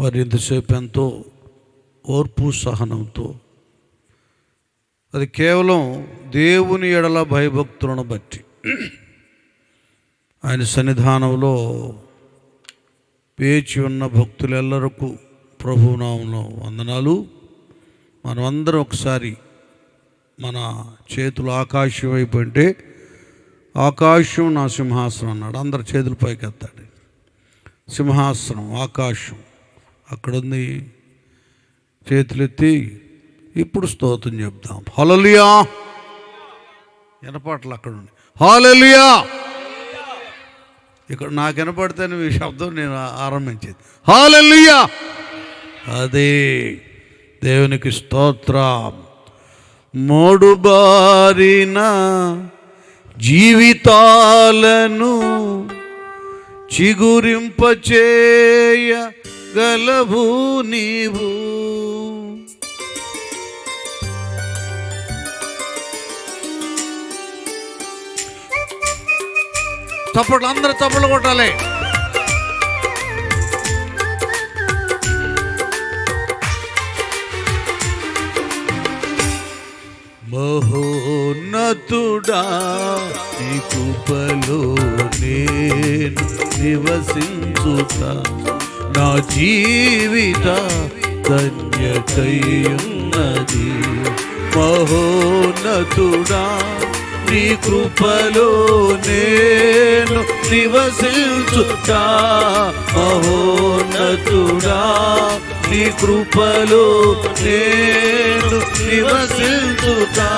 వారు ఇంతసేపు ఎంతో ఓర్పు సహనంతో, అది కేవలం దేవుని ఎడల భయభక్తులను బట్టి ఆయన సన్నిధానంలో వేచి ఉన్న భక్తులెల్లరకు ప్రభునామంలో వందనాలు. మనమందరం ఒకసారి మన చేతులు ఆకాశం వైపు అంటే, ఆకాశం నా సింహాసనం అన్నాడు. అందరు చేతుల పైకి ఎత్తాడు. సింహాసనం ఆకాశం అక్కడుంది. చేతులెత్తి ఇప్పుడు స్తోత్రం చెప్తాం. హల్లెలూయా. వినపాట్లు అక్కడ ఉంది. హల్లెలూయా. ఇక్కడ నాకు వినపడితేనే ఈ శబ్దం నేను ఆరంభించేది. హల్లెలూయా. అదే దేవునికి స్తోత్రం. మోడుబారిన జీవితాలను చిగురింపచేయగలవు నీవు. చప్పట్లు, అందరూ చప్పట్లు కొట్టాలి. మహోన్నతుడా నీ కృపలో నేను నివసించుతా, నా జీవిత ధన్యతయున్నది. మహోన్నతుడా నీ కృపలో నేను నివసించుతా, మహోన్నతుడా నీ కృపలో నేను నివసించుతా,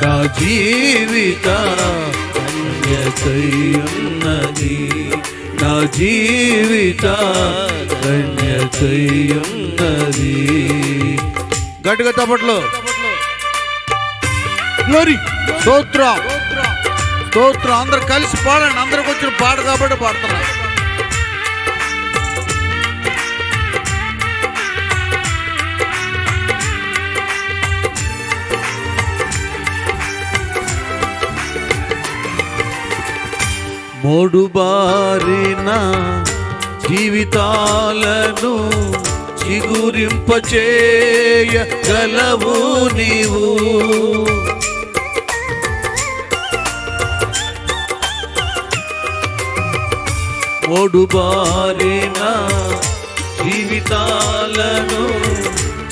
నా జీవిత ధన్యతయున్నది, నా జీవిత ధన్యతయున్నది. గట్టిగా తప్పట్లో గ్లోరీ, స్తోత్రం, స్తోత్రం. అందరు కలిసి పాడండి. అందరికి వచ్చిన పాట కాబట్టి పాడుతున్నారు. మోడుబారిన జీవితాలను చిగురింపచేయగలవు నీవు. మోడుబారిన జీవితాలను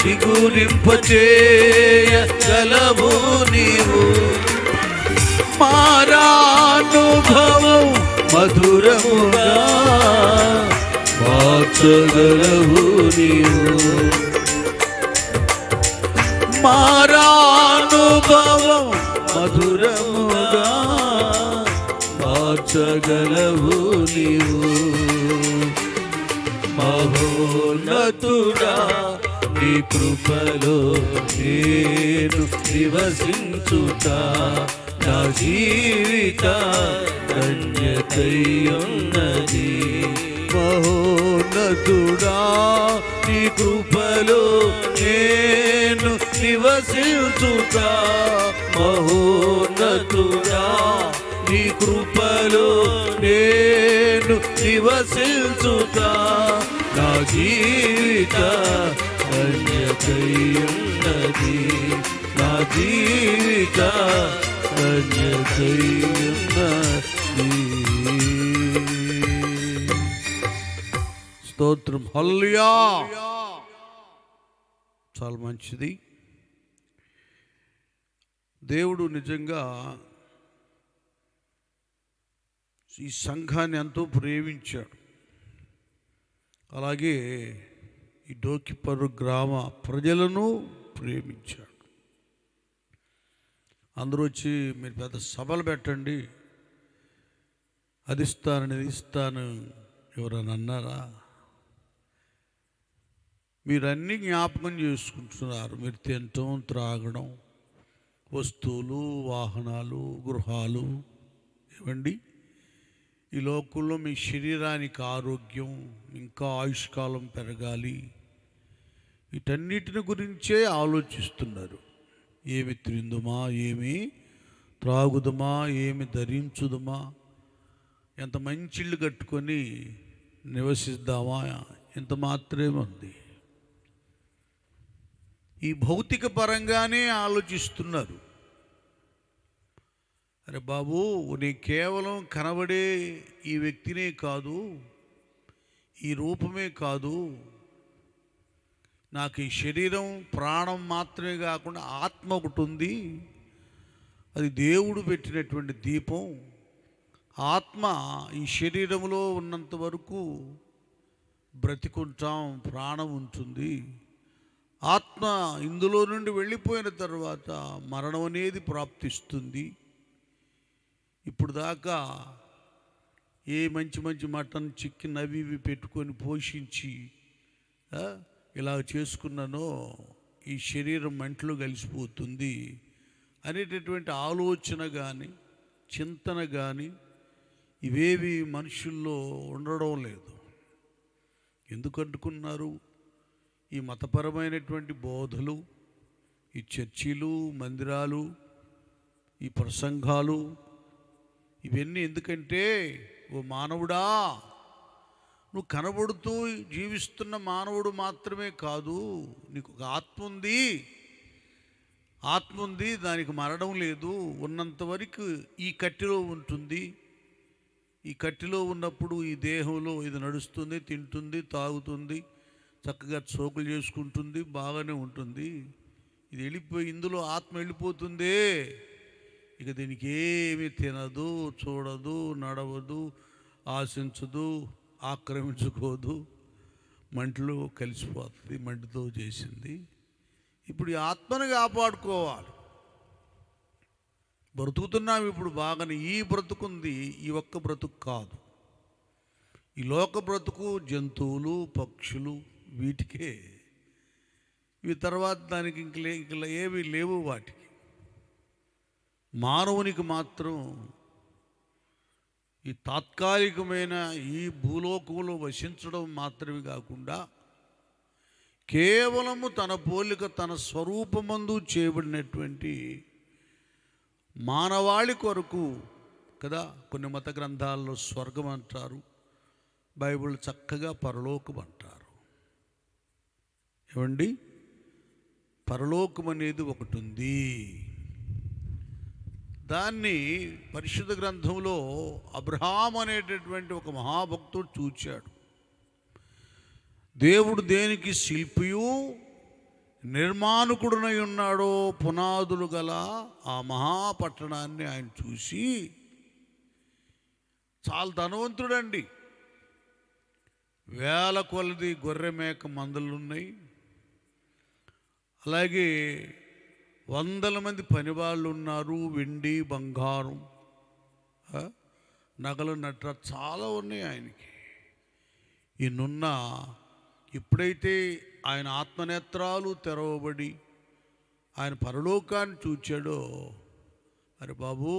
చిగురింపచేయగలవు నీవు. మారానుభవం మధురముగా మార్చగలవు నీవు. మారానుభవం మధురముగా మార్చగలవు నీవు. మహోన్నతుడా నీ కృపలో నేను నివసించుతా, నా జీవిత ధన్యతయున్నది. మహోన్నతుడా నీ కృపలో నేను నివసించుతా, మహోన్నతుడా నీ కృపలో నేను నివసించుతా, నా జీవిత ధన్యతయున్నది, నా జీవిత ధన్యతయున్నది. స్తోత్రం. హల్లెలూయా. చాలా మంచిది. దేవుడు నిజంగా ఈ సంఘాన్ని ఎంతో ప్రేమించాడు. అలాగే ఈ డోకిపర్రు గ్రామ ప్రజలను ప్రేమించాడు. అందరూ వచ్చి మీరు పెద్ద సభలు పెట్టండి, అది ఇస్తాను ఇది ఇస్తాను ఎవరైనా అన్నారా? మీరు అన్నీ జ్ఞాపకం చేసుకుంటున్నారు. మీరు తినటం, త్రాగడం, వస్తువులు, వాహనాలు, గృహాలు. ఏమండి, ఈ లోకంలో మీ శరీరానికి ఆరోగ్యం, ఇంకా ఆయుష్కాలం పెరగాలి, వీటన్నిటిని గురించే ఆలోచిస్తున్నారు. ఏమి తిందుమా, ఏమి త్రాగుదమా, ఏమి ధరించుదమా, ఎంత మంచి ఇల్లు కట్టుకొని నివసిద్దామా, ఇంత మాత్రమే ఉంది. ఈ భౌతిక పరంగానే ఆలోచిస్తున్నారు. అరే బాబు, నీ కేవలం కనబడే ఈ వ్యక్తినే కాదు, ఈ రూపమే కాదు, నాకు ఈ శరీరం ప్రాణం మాత్రమే కాకుండా ఆత్మ ఒకటి ఉంది, అది దేవుడు పెట్టినటువంటి దీపం. ఆత్మ ఈ శరీరంలో ఉన్నంత వరకు బ్రతికుంటాం, ప్రాణం ఉంటుంది. ఆత్మ ఇందులో నుండి వెళ్ళిపోయిన తర్వాత మరణం అనేది ప్రాప్తిస్తుంది. ఇప్పుడు దాకా ఏ మంచి మంచి మటన్, చికెన్ అవి ఇవి పెట్టుకొని పోషించి ఇలా చేసుకున్నానో ఈ శరీరం మంటలో కలిసిపోతుంది అనేటటువంటి ఆలోచన కానీ చింతన కానీ ఇవేవి మనుషుల్లో ఉండడం లేదు. ఎందుకు అంటుకున్నారు? ఈ మతపరమైనటువంటి బోధలు, ఈ చర్చిలు, మందిరాలు, ఈ ప్రసంగాలు ఇవన్నీ ఎందుకంటే, ఓ మానవుడా, నువ్వు కనబడుతూ జీవిస్తున్న మానవుడు మాత్రమే కాదు, నీకు ఒక ఆత్మ ఉంది. ఆత్మ ఉంది, దానికి మరణం లేదు. ఉన్నంత వరకు ఈ కట్టెలో ఉంటుంది. ఈ కట్టెలో ఉన్నప్పుడు ఈ దేహంలో ఇది నడుస్తుంది, తింటుంది, తాగుతుంది, చక్కగా చోకులు చేసుకుంటుంది, బాగానే ఉంటుంది. ఇది వెళ్ళిపోయి ఇందులో ఆత్మ వెళ్ళిపోతుందే, ఇక దీనికి ఏమీ తినదు, చూడదు, నడవదు, ఆశించదు, ఆక్రమించుకోదు, మంటలో కలిసిపోతుంది. మంటతో చేసింది. ఇప్పుడు ఈ ఆత్మను కాపాడుకోవాలి. బ్రతుకుతున్నాం ఇప్పుడు బాగానే. ఈ బ్రతుకుంది ఈ ఒక్క బ్రతుకు కాదు. ఈ లోక బ్రతుకు జంతువులు, పక్షులు వీటికే. ఇవి తర్వాత దానికి ఇంక ఏవి లేవు వాటికి. మానవునికి మాత్రం ఈ తాత్కాలికమైన ఈ భూలోకంలో వసించడం మాత్రమే కాకుండా కేవలము తన పోలిక, తన స్వరూపమందు చేయబడినటువంటి మానవాళి కొరకు కదా. కొన్ని మత గ్రంథాల్లో స్వర్గం అంటారు, బైబిల్ చక్కగా పరలోకం అంటారు. ఏమండి, పరలోకం అనేది ఒకటి ఉంది. దాన్ని పరిశుద్ధ గ్రంథంలో అబ్రహాం అనేటటువంటి ఒక మహాభక్తుడు చూచాడు. దేవుడు దేనికి శిల్పియు నిర్మాణకుడునై ఉన్నాడో పునాదులు గల ఆ మహాపట్టణాన్ని ఆయన చూసి, చాలా ధనవంతుడండి, వేల కొలది గొర్రె మేక మందలున్నాయి, అలాగే 100 మంది పనివాళ్ళు ఉన్నారు, వెండి బంగారం నగలు నట్ర చాలా ఉన్నాయి ఆయనకి. ఈయనున్న ఎప్పుడైతే ఆయన ఆత్మనేత్రాలు తెరవబడి ఆయన పరలోకాన్ని చూచాడో, అరే బాబు,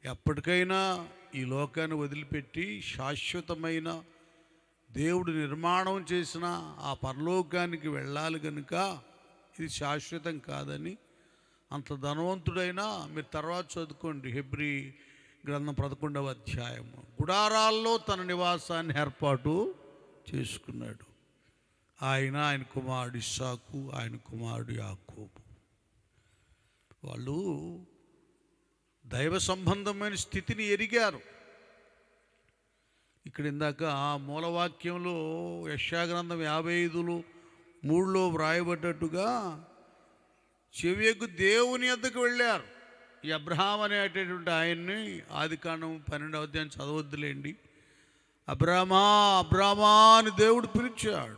ఎప్పటికైనా ఈ లోకాన్ని వదిలిపెట్టి శాశ్వతమైన దేవుడు నిర్మాణం చేసిన ఆ పరలోకానికి వెళ్ళాలి కనుక ఇది శాశ్వతం కాదని, అంత ధనవంతుడైనా మీరు తర్వాత చదువుకోండి, హెబ్రీ గ్రంథం 11వ అధ్యాయము, గుడారాల్లో తన నివాసాన్ని ఏర్పాటు చేసుకున్నాడు. ఆయన కుమారుడు ఇస్సాకు, ఆయన కుమారుడు యాకోబు. వాళ్ళు దైవ సంబంధమైన స్థితిని ఎరిగారు. ఇక్కడ ఇందాక మూలవాక్యంలో యెషయా గ్రంథం 55:3 వ్రాయబడ్డట్టుగా చెవియకు దేవుని యొద్దకు వెళ్ళారు. ఈ అబ్రహాం అనేటటువంటి ఆయన్ని ఆదికాండం 12వ అధ్యాయం చదవద్దులేండి. అబ్రామా అబ్రామా అని దేవుడు పిలిచాడు.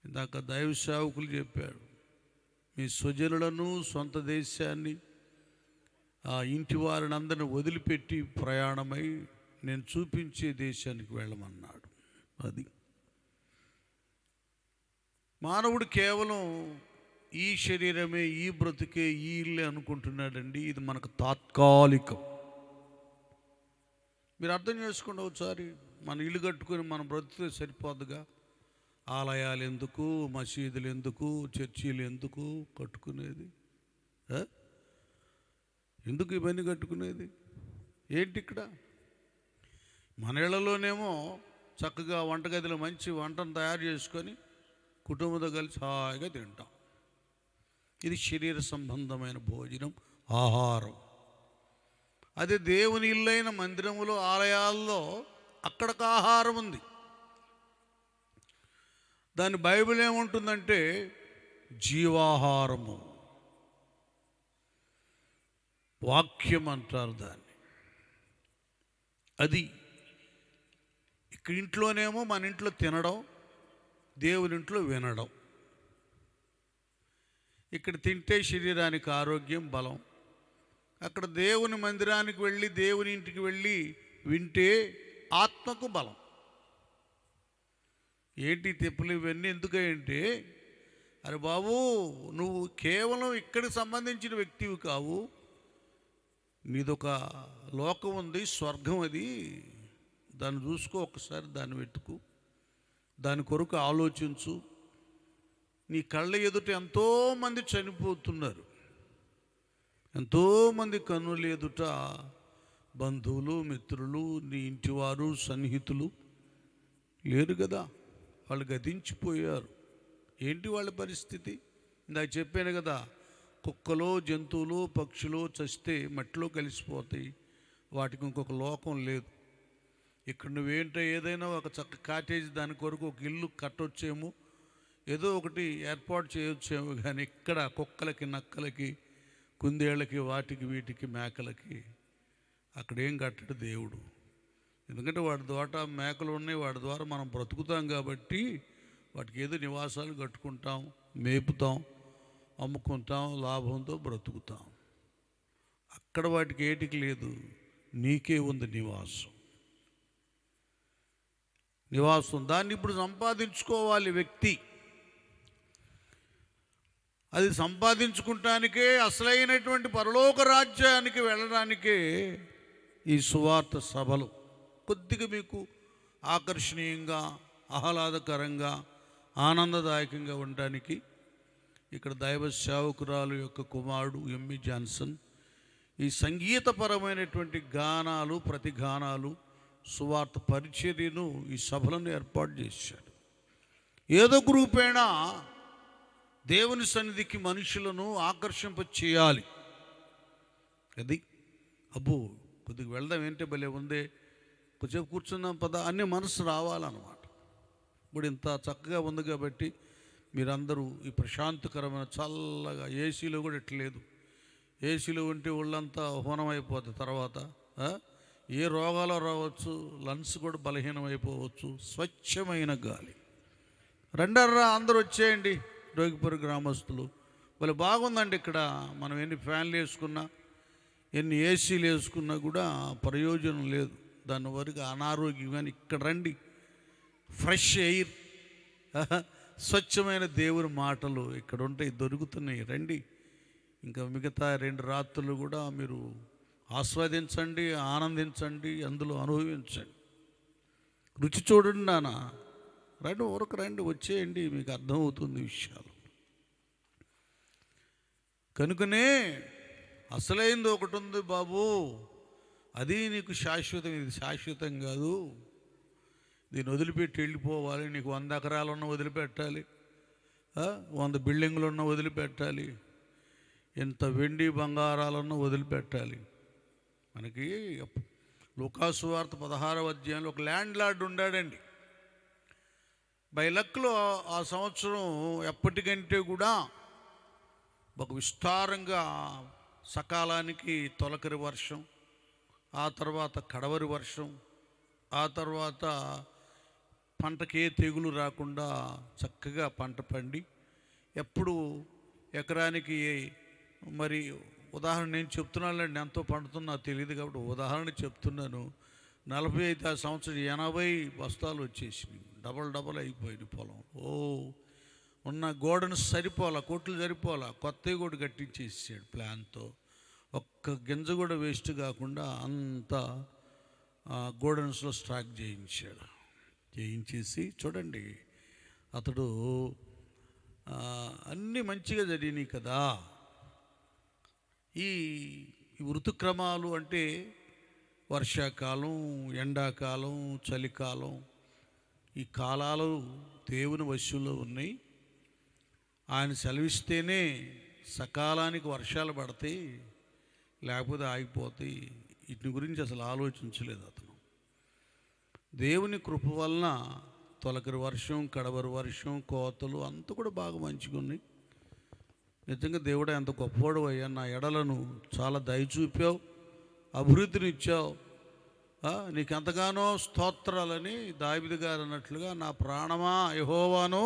ఇందాక దైవ సేవకులు చెప్పారు, మీ స్వజనులను, సొంత దేశాన్ని, ఆ ఇంటి వారిని అందరిని వదిలిపెట్టి ప్రయాణమై నేను చూపించే దేశానికి వెళ్ళమన్నాడు. అది మానవుడు కేవలం ఈ శరీరమే, ఈ బ్రతుకే, ఈ ఇల్లే అనుకుంటున్నాడండి. ఇది మనకు తాత్కాలికం. మీరు అర్థం చేసుకోండి ఒకసారి. మన ఇల్లు కట్టుకొని మనం బ్రతుకుతే సరిపోదుగా. ఆలయాలు ఎందుకు, మసీదులు ఎందుకు, చర్చీలు ఎందుకు కట్టుకునేది? ఎందుకు ఇవన్నీ కట్టుకునేది? ఏంటి ఇక్కడ? మన ఇళ్లలోనేమో చక్కగా వంటగదిలో మంచి వంటను తయారు చేసుకొని కుటుంబంతో కలిసి హాయిగా తింటాం. ఇది శరీర సంబంధమైన భోజనం, ఆహారం. అదే దేవుని ఇల్లైన మందిరములో, ఆలయాల్లో అక్కడికి ఆహారం ఉంది. దాని బైబిల్ ఏముంటుందంటే జీవాహారము, వాక్యం అంటారు దాన్ని. అది ఇక్కడ ఇంట్లోనేమో మన ఇంట్లో తినడం, దేవుని ఇంట్లో వినడం. ఇక్కడ తింటే శరీరానికి ఆరోగ్యం, బలం. అక్కడ దేవుని మందిరానికి వెళ్ళి, దేవుని ఇంటికి వెళ్ళి వింటే ఆత్మకు బలం. ఏంటి తిప్పలు ఇవన్నీ ఎందుకంటే, అరే బాబు, నువ్వు కేవలం ఇక్కడికి సంబంధించిన వ్యక్తివి కావు. నీదొక లోకం ఉంది, స్వర్గం. అది దాన్ని చూసుకో, ఒక్కసారి దాన్ని వెతుకు, దాని కొరకు ఆలోచించు. నీ కళ్ళ ఎదుట ఎంతోమంది చనిపోతున్నారు. ఎంతోమంది కన్నుల ఎదుట బంధువులు, మిత్రులు, నీ ఇంటివారు, సన్నిహితులు లేరు కదా, వాళ్ళు గతించిపోయారు. ఏంటి వాళ్ళ పరిస్థితి? ఇందాక చెప్పాను కదా, కుక్కలు, జంతువులు, పక్షులు చస్తే మట్టిలో కలిసిపోతాయి. వాటికి ఇంకొక లోకం లేదు. ఇక్కడ నువ్వేంటో ఏదైనా ఒక చక్క కాటేజ్, దాని కొరకు ఒక ఇల్లు కట్టొచ్చేమో, ఏదో ఒకటి ఏర్పాటు చేయొచ్చేమో, కానీ ఇక్కడ కుక్కలకి, నక్కలకి, కుందేళ్ళకి, వాటికి, వీటికి, మేకలకి అక్కడేం కట్టడు దేవుడు. ఎందుకంటే వాటి ద్వారా మేకలు ఉన్నాయి, వాటి ద్వారా మనం బ్రతుకుతాం కాబట్టి వాటికి ఏదో నివాసాలు కట్టుకుంటాం, మేపుతాం, అమ్ముకుంటాం, లాభంతో బ్రతుకుతాం. అక్కడ వాటికి ఏటికి లేదు, నీకే ఉంది నివాసం. దాన్ని ఇప్పుడు సంపాదించుకోవాలి వ్యక్తి. అది సంపాదించుకుంటానికే, అసలైనటువంటి పరలోక రాజ్యానికి వెళ్ళడానికే ఈ సువార్త సభలు కొద్దిగా మీకు ఆకర్షణీయంగా, ఆహ్లాదకరంగా, ఆనందదాయకంగా ఉండడానికి ఇక్కడ దైవ సేవకురాలు యొక్క కుమారుడు ఎమ్మి జాన్సన్ ఈ సంగీతపరమైనటువంటి గానాలు, ప్రతిగానాలు, సువార్త పరిచర్యను ఈ సభలను ఏర్పాటు చేశాడు. ఏదో రూపేణా దేవుని సన్నిధికి మనుషులను ఆకర్షింప చేయాలి. అది అబ్బో కొద్దిగా వెళ్దాం, ఏంటే భలే ఉందే, కొద్దిసేపు కూర్చున్నాం పద అనే మనసు రావాలన్నమాట. ఇప్పుడు ఇంత చక్కగా ఉంది కాబట్టి మీరందరూ ఈ ప్రశాంతకరమైన చల్లగా, ఏసీలో కూడా ఎట్లేదు. ఏసీలో ఉంటే ఒళ్ళంతా హోనమైపోతుంది. తర్వాత ఏ రోగాలు రావచ్చు, లంగ్స్ కూడా బలహీనమైపోవచ్చు. స్వచ్ఛమైన గాలి. రెండర్రా అందరూ వచ్చేయండి రోగిపురి గ్రామస్తులు. వాళ్ళు బాగుందండి ఇక్కడ. మనం ఎన్ని ఫ్యాన్లు వేసుకున్నా, ఎన్ని ఏసీలు వేసుకున్నా కూడా ప్రయోజనం లేదు. దాని వరకు అనారోగ్యం. కానీ ఇక్కడ రండి, ఫ్రెష్ ఎయిర్, స్వచ్ఛమైన దేవుని మాటలు ఇక్కడ ఉంటాయి, దొరుకుతున్నాయి. రండి. ఇంకా మిగతా 2 రాత్రులు కూడా మీరు ఆస్వాదించండి, ఆనందించండి, అందులో అనుభవించండి, రుచి చూడండి. నాన్న రండి, ఊరకు రండి, వచ్చేయండి, మీకు అర్థమవుతుంది విషయాలు. కనుకనే అసలైంది ఒకటి ఉంది బాబు, అది నీకు శాశ్వతం. ఇది శాశ్వతం కాదు. దీన్ని వదిలిపెట్టి వెళ్ళిపోవాలి. నీకు 100 ఎకరాలున్న వదిలిపెట్టాలి, 100 బిల్డింగులున్న వదిలిపెట్టాలి, ఎంత వెండి బంగారాలన్నా వదిలిపెట్టాలి. మనకి లూకాసు వార్త 16వ అధ్యాయంలో ఒక ల్యాండ్ లార్డ్ ఉన్నాడండి. బై లక్లో ఆ సంవత్సరం ఎప్పటికంటే కూడా ఒక విస్తారంగా సకాలానికి తొలకరి వర్షం, ఆ తర్వాత కడవరి వర్షం, ఆ తర్వాత పంటకే తెగులు రాకుండా చక్కగా పంట పండి, ఎప్పుడు ఎకరానికి మరి ఉదాహరణ నేను చెప్తున్నానండి, ఎంతో పండుతుందో నాకు తెలియదు కాబట్టి ఉదాహరణ చెప్తున్నాను. 40 అయితే ఆ సంవత్సరం 80 బస్తాలు వచ్చేసినాయి. డబల్ అయిపోయింది పొలం. ఉన్న గోడను సరిపోలా, కొట్లు సరిపోలా, కొత్తవి కూడా కట్టించేసాడు ప్లాన్తో. ఒక్క గింజ కూడా వేస్ట్ కాకుండా అంతా గోడన్స్లో స్టాక్ చేయించేసి చూడండి, అతడు అన్నీ మంచిగా జరిగినాయి కదా. ఈ ఋతుక్రమాలు అంటే వర్షాకాలం, ఎండాకాలం, చలికాలం, ఈ కాలాలు దేవుని వశంలో ఉన్నాయి. ఆయన సెలవిస్తేనే సకాలానికి వర్షాలు పడతాయి, లేకపోతే ఆగిపోతాయి. వీటి గురించి అసలు ఆలోచించలేదు అతను. దేవుని కృప వలన తొలకరి వర్షం, కడవరి వర్షం, కోతలు అంతా కూడా బాగా మంచిగా ఉన్నాయి. నిజంగా దేవుడే ఎంత గొప్పవాడు అయ్యా, నా ఎడలను చాలా దయ చూపావు, అభివృద్ధినిచ్చావు, నీకు ఎంతగానో స్తోత్రాలని దావీదు గారు అన్నట్లుగా, నా ప్రాణమా యెహోవాను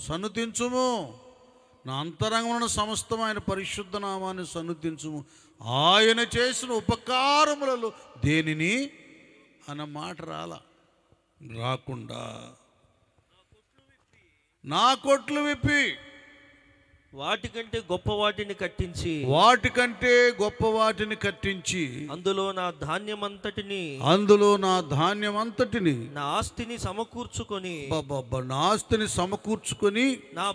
సన్నుతించుము, నా అంతరంగమున సమస్తం ఆయన పరిశుద్ధ నామాన్ని సన్నుతించుము, ఆయన చేసిన ఉపకారములలో దేనిని అన్న మాట రాకుండా నా కొట్లు విప్పి వాటికంటే గొప్ప వాటిని కట్టించి అందులో నా ధాన్యమంతటిని నా ఆస్తిని సమకూర్చుకొని నా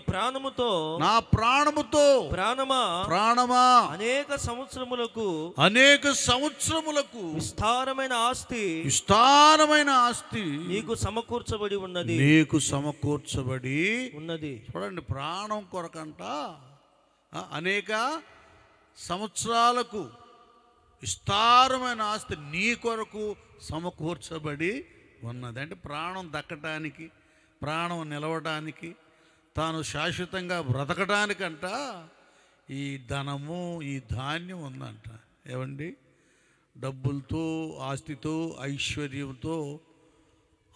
ప్రాణముతో ప్రాణమా అనేక సంవత్సరములకు విస్తారమైన ఆస్తి నీకు సమకూర్చబడి ఉన్నది. చూడండి, ప్రాణం కొరకంట అనేక సంవత్సరాలకు విస్తారమైన ఆస్తి నీ కొరకు సమకూర్చబడి ఉన్నది. అంటే ప్రాణం దక్కటానికి, ప్రాణం నిలవడానికి, తాను శాశ్వతంగా బ్రతకడానికంట ఈ ధనము, ఈ ధాన్యం ఉందంట. ఏమండి, డబ్బులతో, ఆస్తితో, ఐశ్వర్యంతో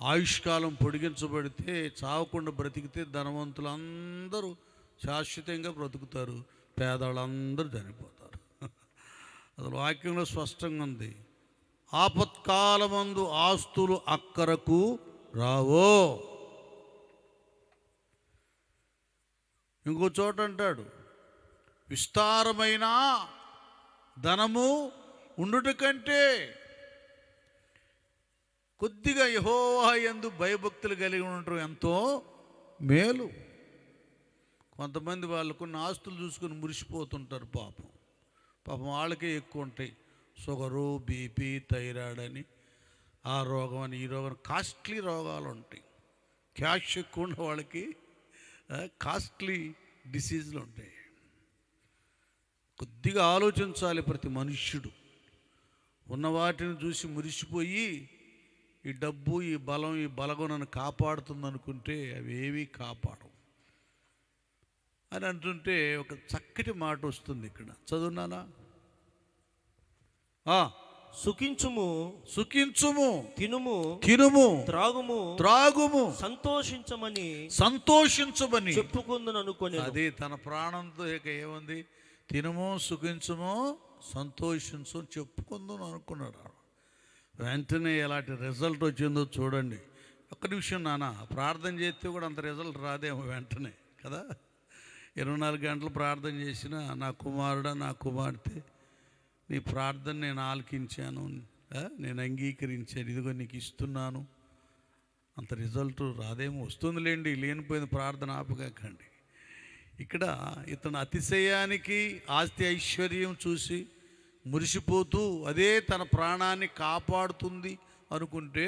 ఆయుష్కాలం పొడిగించబడితే, చావకుండా బ్రతికితే ధనవంతులందరూ శాశ్వతంగా బ్రతుకుతారు, పేదవాళ్ళందరూ చనిపోతారు. అసలు వాక్యంలో స్పష్టంగా ఉంది, ఆపత్కాలమందు ఆస్తులు అక్కరకు రావో. ఇంకో చోట అంటాడు, విస్తారమైన ధనము ఉండుట కంటే కొద్దిగా యెహోవా యందు భయభక్తులు కలిగి ఉండటం ఎంతో మేలు. కొంతమంది వాళ్ళకున్న ఆస్తులు చూసుకొని మురిసిపోతుంటారు. పాపం వాళ్ళకే ఎక్కువ ఉంటాయి. షుగరు, బీపీ, థైరాయిడ్ అని, ఆ రోగం అని, ఈ రోగం, కాస్ట్లీ రోగాలు ఉంటాయి. క్యాష్ ఎక్కువ ఉన్న వాళ్ళకి కాస్ట్లీ డిసీజులు ఉంటాయి. కొద్దిగా ఆలోచించాలి ప్రతి మనుష్యుడు. ఉన్న వాటిని చూసి మురిసిపోయి ఈ డబ్బు, ఈ బలం, ఈ బలగొనను కాపాడుతుంది అనుకుంటే అవి ఏవి కాపాడవు అని అంటుంటే ఒక చక్కటి మాట వస్తుంది ఇక్కడ. చదువునానా? సుఖించుము, తినుము, త్రాగుము, సంతోషించమని చెప్పుకుందును అనుకొని, అది తన ప్రాణంతో ఇక ఏముంది, తినము, సుఖించుము, సంతోషించు చెప్పుకుందును అనుకున్నాడు. వెంటనే ఎలాంటి రిజల్ట్ వచ్చిందో చూడండి. ఒక్క నిమిషం నాన్న, ప్రార్థన చేస్తే కూడా అంత రిజల్ట్ రాదేమో వెంటనే కదా. 24 గంటలు ప్రార్థన చేసిన నా కుమారుడా, నా కుమార్తె, నీ ప్రార్థన నేను ఆలకించాను, నేను అంగీకరించాను, ఇదిగో నీకు ఇస్తున్నాను, అంత రిజల్ట్ రాదేమో. వస్తుందిలేండి, లేనిపోయిన ప్రార్థన ఆపకండి. ఇక్కడ ఇతను అతిశయానికి, ఆస్తి ఐశ్వర్యం చూసి మురిసిపోతూ అదే తన ప్రాణాన్ని కాపాడుతుంది అనుకుంటే,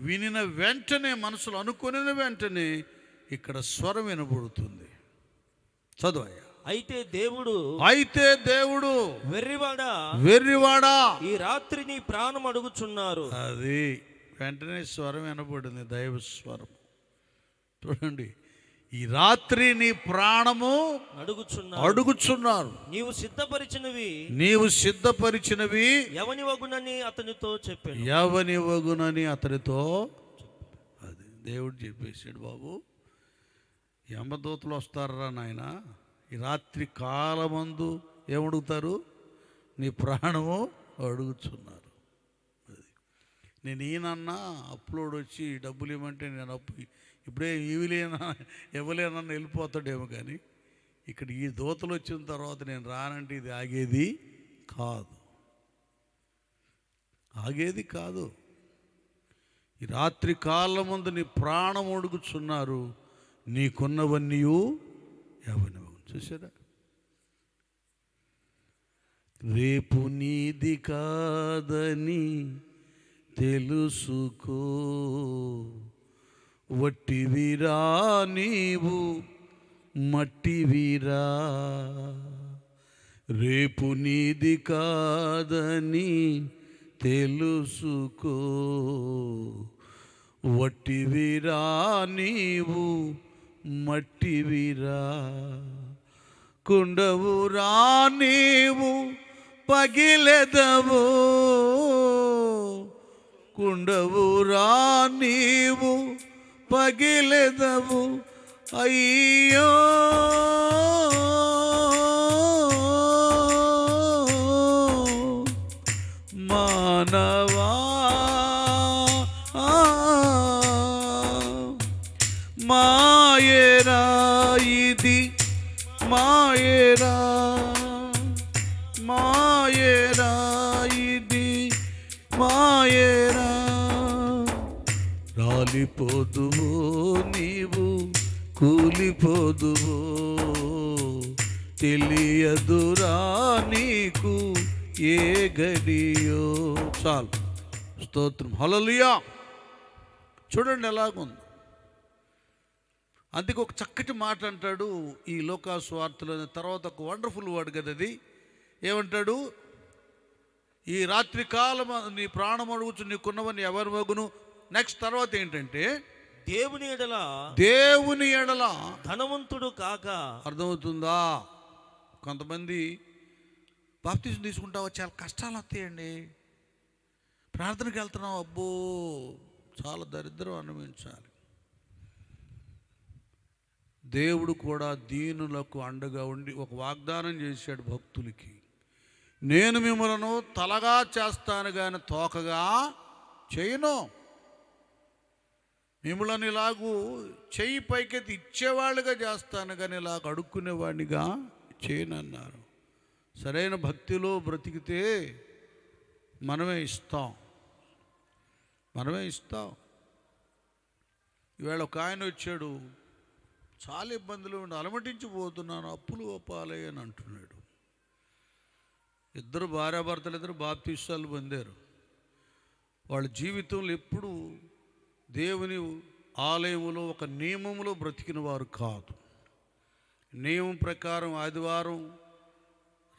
వినిన వెంటనే, మనసులో అనుకుని వెంటనే ఇక్కడ స్వరం వినబడుతుంది. చదువయ్యా. అయితే దేవుడు వెర్రివాడా, ఈ రాత్రి నీ ప్రాణం అడుగుచున్నారు. అది వెంటనే స్వరం వినబడింది, దైవ స్వరం. చూడండి, ఈ రాత్రి నీ ప్రాణము అడుగుచున్నారు. నీవు సిద్ధపరిచినవి ఎవని వగునని అతనితో చెప్పాను. అది దేవుడు చెప్పేశాడు. బాబు, యమదూతలు వస్తారా నాయన, ఈ రాత్రి కాలమందు ఏమడుగుతారు? నీ ప్రాణము అడుగుచున్నారు. అది నేను ఈయనన్నా అప్లోడ్ వచ్చి డబ్బులు ఇవ్వమంటే నేను అప్పు ఇప్పుడే ఇవ్వలేనన్నా వెళ్ళిపోతాడేమో, కానీ ఇక్కడ ఈ దూతలు వచ్చిన తర్వాత నేను రానంటే ఇది ఆగేది కాదు. ఈ రాత్రి కాలం ముందు నీ ప్రాణం అడుగుచున్నారు, నీకున్నవన్నీ ఎవరిని. చూసారా, రేపు నీది కాదని తెలుసుకో, వట్టివిరా నీవు మట్టివిరా. రేపు నీది కాదని తెలుసుకో, వట్టివిరా నీవు మట్టివిరా. కుండవురా నీవు పగిలెదవు, కుండవురా నీవు పగిలెదవు. అయ్యో మానవా, మాయేరా ఇది మాయేరా, మాయేరా ఇది మాయేరా. రాలిపోదువో నీవు కూలిపోదువో, తెలియదురా నీకు ఏ గడియో. చాలు, స్తోత్రం, హల్లెలూయా. చూడండి ఎలాగుంది. అందుకే ఒక చక్కటి మాట అంటాడు ఈ లోకాసు వార్తలో. తర్వాత ఒక వండర్ఫుల్ వర్డ్ కదా అది. ఏమంటాడు? ఈ రాత్రి కాలం నీ ప్రాణం అడుగుచు నీకున్నవని ఎవరి మగును. నెక్స్ట్ తర్వాత ఏంటంటే దేవుని ఎడల, దేవుని ఎడల ధనవంతుడు కాక. అర్థమవుతుందా? కొంతమంది బాప్తిజం తీసుకుంటావా, చాలా కష్టాలు వస్తాయండి, ప్రార్థనకి వెళ్తున్నావు, అబ్బో చాలా దరిద్రం అనుభవించాలి. దేవుడు కూడా దీనులకు అండగా ఉండి ఒక వాగ్దానం చేశాడు భక్తులకి. నేను మిమ్మలను తలగా చేస్తాను కానీ తోకగా చేయను. మిమ్మల్ని ఇలాగూ చెయ్యి పైకెత్తి ఇచ్చేవాళ్ళుగా చేస్తాను కానీ ఇలాగ అడుక్కునేవాడినిగా చేయనన్నారు. సరైన భక్తిలో బ్రతికితే మనమే ఇస్తాం, మనమే ఇస్తాం. ఈవేళ ఒక ఆయన వచ్చాడు, చాలా ఇబ్బందులు ఉండి అలమటించిపోతున్నాను, అప్పులు ఒప్పాలి అని అంటున్నాడు. ఇద్దరు భార్యాభర్తలు ఇద్దరు బాప్తిస్మాలు పొందారు. వాళ్ళ జీవితంలో ఎప్పుడు దేవుని ఆలయంలో ఒక నియమంలో బ్రతికిన వారు కాదు. నియమం ప్రకారం ఆదివారం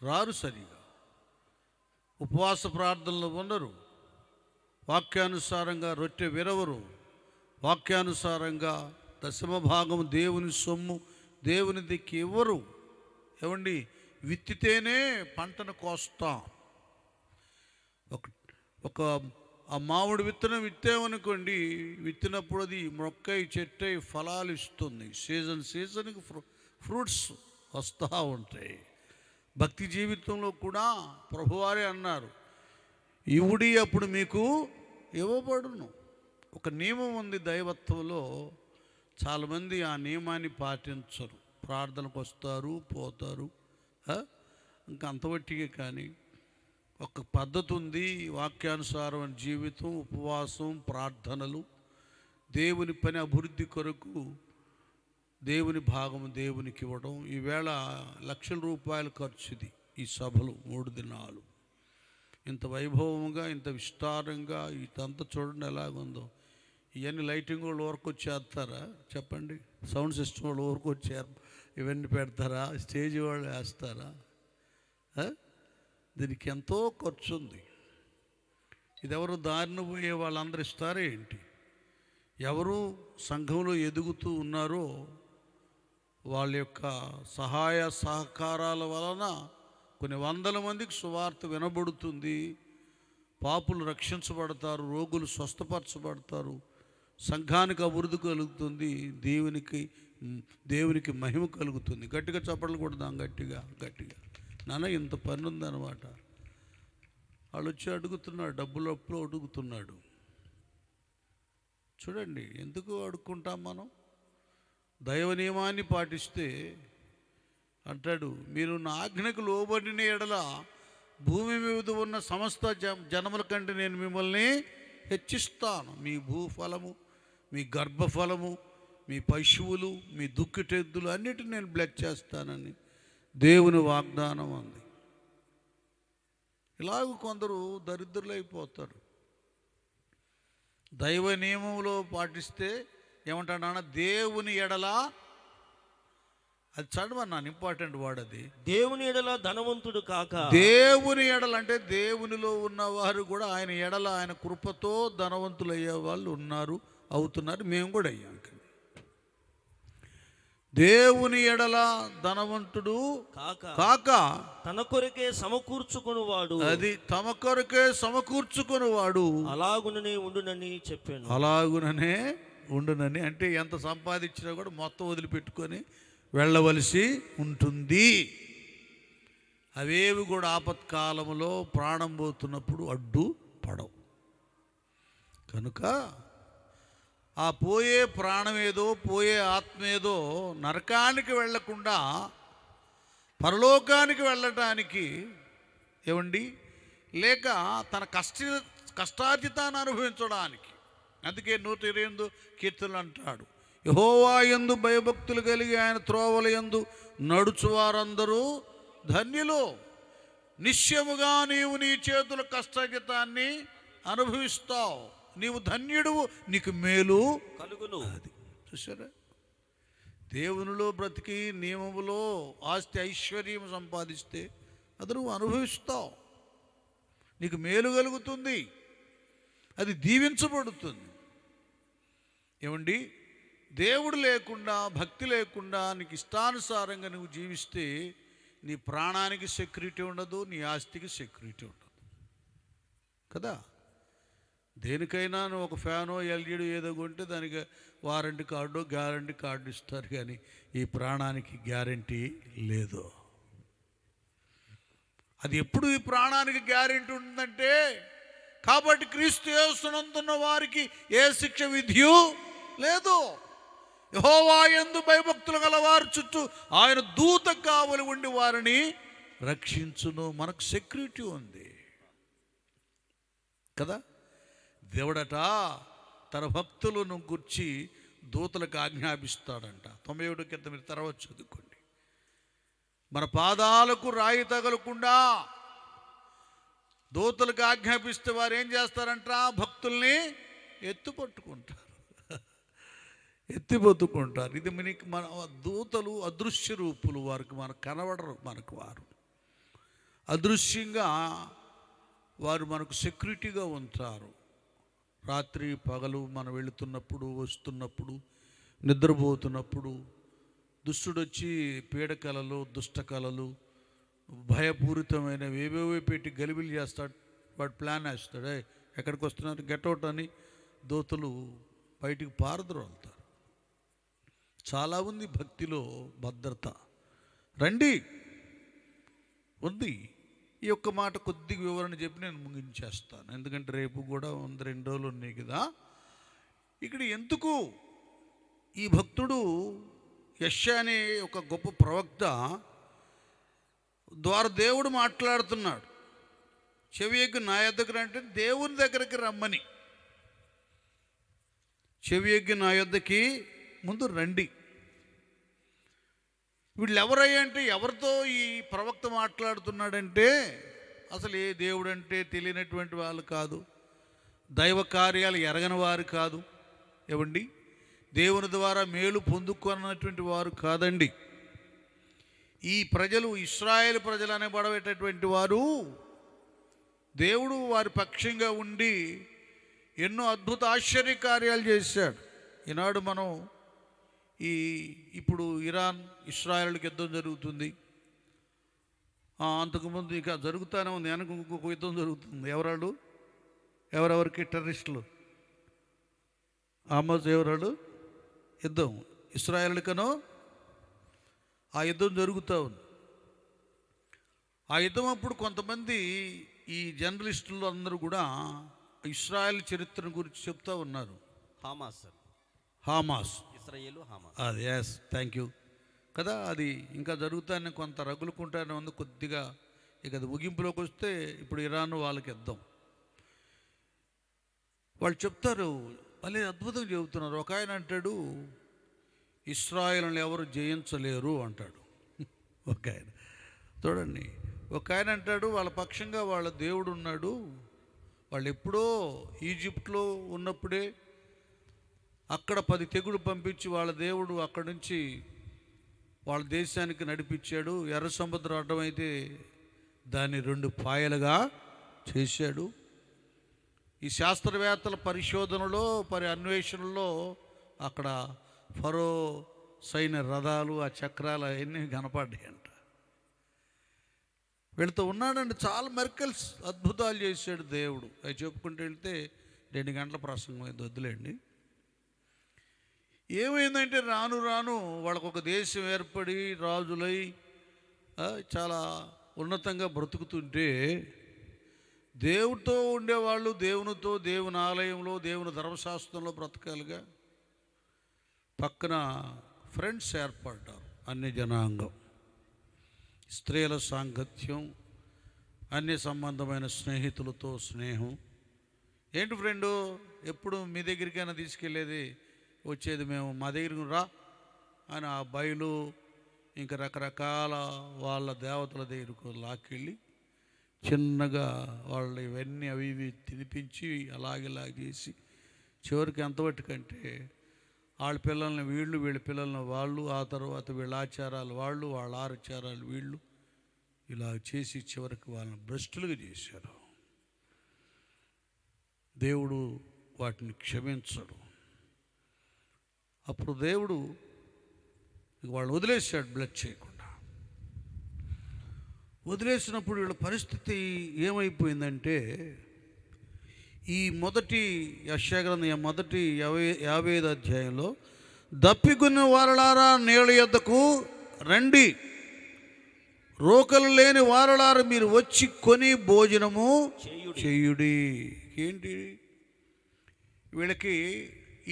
రారు, సరిగా ఉపవాస ప్రార్థనలు ఉండరు, వాక్యానుసారంగా రొట్టె విరవరు, వాక్యానుసారంగా దశమ భాగం దేవుని సొమ్ము దేవుని దిక్కి ఇవ్వరు. ఏమండి, విత్తితేనే పంటను కోస్తాం. ఒక ఆ మామిడి విత్తనం విత్తామనుకోండి, విత్తినప్పుడు అది మొక్కై చెట్టై ఫలాలు ఇస్తుంది. సీజన్కి ఫ్రూట్స్ వస్తూ ఉంటాయి. భక్తి జీవితంలో కూడా ప్రభువారే అన్నారు, ఇవుడి అప్పుడు మీకు ఇవ్వబడును. ఒక నియమం ఉంది దైవత్వంలో. చాలామంది ఆ నియమాన్ని పాటించరు, ప్రార్థనకు వస్తారు పోతారు, ఇంకా అంతవట్టిగా. కానీ ఒక పద్ధతి ఉంది, వాక్యానుసారమైన జీవితం, ఉపవాసం, ప్రార్థనలు, దేవుని పని అభివృద్ధి కొరకు దేవుని భాగం దేవునికి ఇవ్వడం. ఈవేళ లక్షల రూపాయల ఖర్చుది ఈ సభలు 3 దినాలు. ఇంత వైభవంగా, ఇంత విస్తారంగా, ఇదంతా చూడండి ఎలాగుందో. ఇవన్నీ లైటింగ్ వాళ్ళు ఊరికి వచ్చేస్తారా చెప్పండి? సౌండ్ సిస్టమ్ వాళ్ళు ఊరికి వచ్చారు, ఇవన్నీ పెడతారా? స్టేజ్ వాళ్ళు వేస్తారా? దీనికి ఎంతో ఖర్చు ఉంది. ఇది ఎవరు దారిన పోయే వాళ్ళందరూ ఇస్తారా ఏంటి? ఎవరు సంఘంలో ఎదుగుతూ ఉన్నారో వాళ్ళ యొక్క సహాయ సహకారాల వలన కొన్ని వందల మందికి సువార్త వినబడుతుంది, పాపులు రక్షించబడతారు, రోగులు స్వస్థపరచబడతారు, సంఘానికి అభివృద్ధి కలుగుతుంది, దేవునికి మహిమ కలుగుతుంది. గట్టిగా చప్పట్లు కొడదాం, గట్టిగా గట్టిగా. నాన్న ఇంత పని ఉందన్నమాట. వాళ్ళు వచ్చి అడుగుతున్నాడు, డబ్బులు అప్పులు అడుగుతున్నాడు. చూడండి, ఎందుకు అడుక్కుంటాం మనం? దైవ నియమాన్ని పాటిస్తే అంటాడు, మీరు నా ఆజ్ఞకు లోబడిన ఎడల భూమి మీద ఉన్న సమస్త జనముల కంటే నేను మిమ్మల్ని హెచ్చిస్తాను. మీ భూఫలము, మీ గర్భఫలము, మీ పశువులు, మీ దుక్కిటెద్దులు అన్నిటిని నేను బ్లెస్ చేస్తానని దేవుని వాగ్దానం ఉంది. ఇలాగ కొందరు దరిద్రులైపోతారు. దైవ నియమంలో పాటిస్తే ఏమంటాడు నాన్న, దేవుని ఎడల, అది చదవన్నాను ఇంపార్టెంట్ వర్డ్ అది, దేవుని ఎడల ధనవంతుడు కాక. దేవుని ఎడల అంటే దేవునిలో ఉన్నవారు కూడా ఆయన ఎడల ఆయన కృపతో ధనవంతులు అయ్యే వాళ్ళు ఉన్నారు, అవుతున్నారు, మేము కూడా అయ్యాం. దేవుని ఎడల ధనవంతుడు కాక తన కొరకే సమకూర్చుకునివాడు, అది తమ కొరకే సమకూర్చుకునివాడు అలాగుననే ఉండునని చెప్పాను. అలాగుననే ఉండునని అంటే ఎంత సంపాదించినా కూడా మొత్తం వదిలిపెట్టుకొని వెళ్ళవలసి ఉంటుంది. అవేవి కూడా ఆపత్కాలంలో ప్రాణం పోతున్నప్పుడు అడ్డు పడవు. కనుక ఆ పోయే ప్రాణం ఏదో, పోయే ఆత్మ ఏదో నరకానికి వెళ్ళకుండా పరలోకానికి వెళ్ళటానికి ఏమండి, లేక తన కష్టార్జితాన్ని అనుభవించడానికి. అందుకే 128 కీర్తనలు అంటాడు, యెహోవా యందు భయభక్తులు కలిగి ఆయన త్రోవల యందు నడుచువారందరూ ధన్యులు. నిశ్చయముగా నీవు నీ చేతుల కష్టార్జితాన్ని అనుభవిస్తావు, నీవు ధన్యుడు, నీకు మేలు కలుగును. అది చూసారా, దేవునిలో బ్రతికి నియమములో ఆస్తి ఐశ్వర్యం సంపాదిస్తే అది నువ్వు అనుభవిస్తావు, నీకు మేలు కలుగుతుంది, అది దీవించబడుతుంది. ఏమండి, దేవుడు లేకుండా, భక్తి లేకుండా నీకు ఇష్టానుసారంగా నువ్వు జీవిస్తే నీ ప్రాణానికి సెక్యూరిటీ ఉండదు, నీ ఆస్తికి సెక్యూరిటీ ఉండదు కదా. దేనికైనా నువ్వు ఒక ఫ్యానో ఎల్ఈడీ ఏదో కొంటే దానికి వారంటీ కార్డు గ్యారంటీ కార్డు ఇస్తారు, కానీ ఈ ప్రాణానికి గ్యారంటీ లేదు. అది ఎప్పుడు ఈ ప్రాణానికి గ్యారంటీ ఉందంటే, కాబట్టి క్రీస్తు యేసునందున్న వారికి ఏ శిక్ష విధియు లేదు. యెహోవా యందు భయభక్తులు గలవారి చుట్టూ ఆయన దూత కావలి ఉండి వారిని రక్షించును. మనకు సెక్యూరిటీ ఉంది కదా. దేవుడట తన భక్తులను గుర్చి దూతలకు ఆజ్ఞాపిస్తాడంట. 97 కింద మీరు తర్వాత చదువుకోండి. మన పాదాలకు రాయి తగలకుండా దూతలకు ఆజ్ఞాపిస్తే వారు ఏం చేస్తారంట, భక్తుల్ని ఎత్తుపట్టుకుంటారు, ఎత్తిపోతుకుంటారు. ఇది మన దూతలు అదృశ్య రూపులు, వారికి మనకు కనబడరు, మనకు వారు అదృశ్యంగా వారు మనకు సెక్యూరిటీగా ఉంటారు. రాత్రి పగలు మనం వెళుతున్నప్పుడు, వస్తున్నప్పుడు, నిద్రపోతున్నప్పుడు దుష్టుడు వచ్చి పీడకలలు, దుష్టకలలు, భయపూరితమైనవి ఏవేవో పెట్టి గలిబిలి చేస్తాడు. వాడు ప్లాన్ వేస్తాడు, ఎక్కడికి వస్తున్నారు గెట్అవుట్ అని దూతలు బయటికి పారద్రోలుతారు. చాలా ఉంది భక్తిలో భద్రత. రండి ఉంది. ఈ ఒక్క మాట కొద్దిగా వివరణ చెప్పి నేను ముగించేస్తాను, ఎందుకంటే రేపు కూడా 2 రోజులు ఉన్నాయి కదా. ఇక్కడ ఎందుకు ఈ భక్తుడు యెషయా అనే ఒక గొప్ప ప్రవక్త ద్వారా దేవుడు మాట్లాడుతున్నాడు. చెవియగ్గు నా యొద్దకు అంటే దేవుని దగ్గరికి రమ్మని, చెవియగ్గు నా యొద్దకి ముందు రండి. వీళ్ళు ఎవరయ్యా అంటే, ఎవరితో ఈ ప్రవక్త మాట్లాడుతున్నాడంటే అసలు ఏ దేవుడు అంటే తెలియనటువంటి వాళ్ళు కాదు, దైవ కార్యాలు ఎరగని వారు కాదు, ఏవండి దేవుని ద్వారా మేలు పొందుకున్నటువంటి వారు కాదండి. ఈ ప్రజలు ఇశ్రాయేలు ప్రజలు అనబడేటటువంటి వారు దేవుడు వారి పక్షంగా ఉండి ఎన్నో అద్భుత ఆశ్చర్య కార్యాలు చేశాడు. ఈనాడు మనం ఇప్పుడు ఇరాన్ ఇశ్రాయేలుకి యుద్ధం జరుగుతుంది, అంతకుముందు ఇక జరుగుతూనే ఉంది, వెనక ఇంకొక యుద్ధం జరుగుతుంది. ఎవరెవరికి టెర్రరిస్టులు, హమాస్ ఎవరాడు యుద్ధం, ఇశ్రాయేలుకనో ఆ యుద్ధం జరుగుతూ ఉంది. ఆ యుద్ధం అప్పుడు కొంతమంది ఈ జర్నలిస్టులు అందరూ కూడా ఇశ్రాయేల్ చరిత్రను గురించి చెప్తూ ఉన్నారు. హమాస్ ఇశ్రాయేలు హమాస్, అది ఎస్, థ్యాంక్ యూ కదా. అది ఇంకా జరుగుతానే కొంత రగులుకుంటానే ఉంది కొద్దిగా. ఇక అది ముగింపులోకి వస్తే ఇప్పుడు ఇరాన్ వాళ్ళకి యుద్ధం. వాళ్ళు చెప్తారు, భలే అద్భుతం చెబుతున్నారు. ఒక ఆయన అంటాడు, ఇశ్రాయేలుని ఎవరు జయించలేరు అంటాడు. ఒక ఆయన చూడండి, ఒక ఆయన అంటాడు, వాళ్ళ పక్షంగా వాళ్ళ దేవుడు ఉన్నాడు, వాళ్ళు ఎప్పుడో ఈజిప్ట్లో ఉన్నప్పుడే అక్కడ 10 తెగులు పంపించి వాళ్ళ దేవుడు అక్కడి నుంచి వాళ్ళ దేశానికి నడిపించాడు. ఎర్ర సముద్రం అడ్డమైతే దాన్ని 2 పాయలుగా చేశాడు. ఈ శాస్త్రవేత్తల పరిశోధనలో అన్వేషణలో అక్కడ ఫరో సైన్య రథాలు, ఆ చక్రాలు అవన్నీ కనపడ్డాయంట. వీళ్ళతో ఉన్నాడండి, చాలా మెర్కల్స్, అద్భుతాలు చేశాడు దేవుడు. అవి చెప్పుకుంటూ వెళ్తే 2 గంటల ప్రసంగం అయింది, వద్దులేండి. ఏమైందంటే రాను రాను వాళ్ళకు ఒక దేశం ఏర్పడి రాజులై చాలా ఉన్నతంగా బ్రతుకుతుంటే, దేవుడితో ఉండేవాళ్ళు దేవునితో, దేవుని ఆలయంలో, దేవుని ధర్మశాస్త్రంలో బ్రతకాలిగా. పక్కన ఫ్రెండ్స్ ఏర్పడ్డారు, అన్య జనాంగం, స్త్రీల సాంగత్యం, అన్య సంబంధమైన స్నేహితులతో స్నేహం. ఏంటి ఫ్రెండు, ఎప్పుడు మీ దగ్గరికైనా తీసుకెళ్ళేది, వచ్చేది మేము మా దగ్గరికి రా అని ఆ బయలు ఇంకా రకరకాల వాళ్ళ దేవతల దగ్గరకు లాక్కెళ్ళి చిన్నగా వాళ్ళు ఇవన్నీ అవి ఇవి తినిపించి అలాగేలా చేసి చివరికి ఎంతవట్టుకంటే వాళ్ళ పిల్లల్ని వీళ్ళు, వీళ్ళ పిల్లల్ని వాళ్ళు, ఆ తర్వాత వీళ్ళ ఆచారాలు వాళ్ళు, వాళ్ళ ఆచారాలు వీళ్ళు, ఇలా చేసి చివరికి వాళ్ళని భ్రష్టులుగా చేశారు. దేవుడు వాటిని క్షమించడు. అప్పుడు దేవుడు వాళ్ళని వదిలేశాడు, బ్లడ్ చేయకుండా. వదిలేసినప్పుడు వీళ్ళ పరిస్థితి ఏమైపోయిందంటే, ఈ మొదటి యెషయా గ్రంథం మొదటి 55 అధ్యాయంలో, దప్పికొన్న వారలారా నీళ్ళ యొద్దకు రండి, రోకలు లేని వారలారా మీరు వచ్చి కొని భోజనము చేయుడి. ఏంటి వీళ్ళకి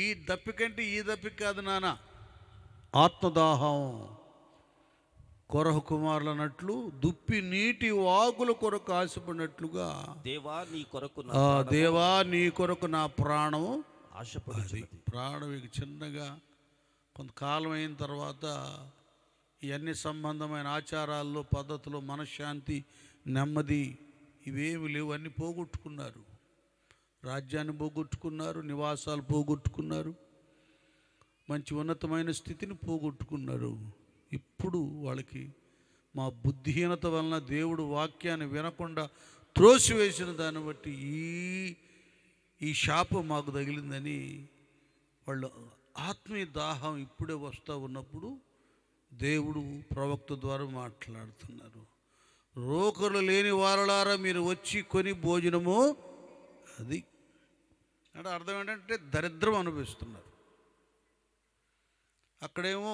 ఈ దప్పికంటే ఈ దప్పిక కాదు నాన్న, ఆత్మదాహం. కొరహ కుమారులు అన్నట్లు దుప్పి నీటి వాగుల కొరకు ఆశపడినట్లుగా, దేవా నీ కొరకు నా ప్రాణము ఆశపడి. ప్రాణం ఇక చిన్నగా కొంతకాలం అయిన తర్వాత ఇవన్నీ సంబంధమైన ఆచారాల్లో, పద్ధతులు, మనశ్శాంతి, నెమ్మది ఇవేమి లేవు, అన్నీ పోగొట్టుకున్నారు. రాజ్యాన్ని పోగొట్టుకున్నారు, నివాసాలు పోగొట్టుకున్నారు, మంచి ఉన్నతమైన స్థితిని పోగొట్టుకున్నారు. ఇప్పుడు వాళ్ళకి మా బుద్ధిహీనత వలన దేవుడు వాక్యాన్ని వినకుండా త్రోసివేసిన దాన్ని బట్టి ఈ శాపం మాకు తగిలిందని వాళ్ళు ఆత్మీయ దాహం ఇప్పుడే వస్తూ ఉన్నప్పుడు దేవుడు ప్రవక్త ద్వారా మాట్లాడుతున్నారు. రోకలు లేని వారలారా మీరు వచ్చి కొని భోజనము. అది అంటే అర్థం ఏంటంటే దరిద్రం అనిపిస్తున్నారు. అక్కడేమో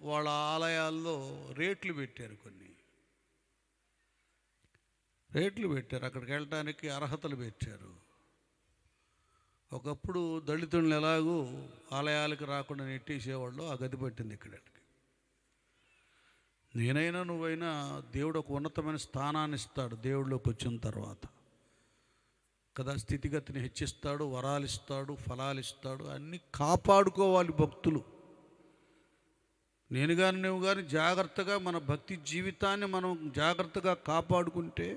వాళ్ళ ఆలయాల్లో రేట్లు పెట్టారు, కొన్ని రేట్లు పెట్టారు, అక్కడికి వెళ్ళటానికి అర్హతలు పెట్టారు. ఒకప్పుడు దళితులను ఎలాగూ ఆలయాలకు రాకుండా నెట్టేసేవాళ్ళు, ఆ గది పట్టింది ఇక్కడికి. నేనైనా నువ్వైనా దేవుడు ఒక ఉన్నతమైన స్థానాన్ని ఇస్తాడు దేవుడిలోకి వచ్చిన తర్వాత కదా, స్థితిగతిని హెచ్చిస్తాడు, వరాలు ఇస్తాడు, ఫలాలు ఇస్తాడు, అన్నీ కాపాడుకోవాలి భక్తులు. నేను కానీ నువ్వు కానీ జాగ్రత్తగా మన భక్తి జీవితాన్ని మనం జాగ్రత్తగా కాపాడుకుంటే,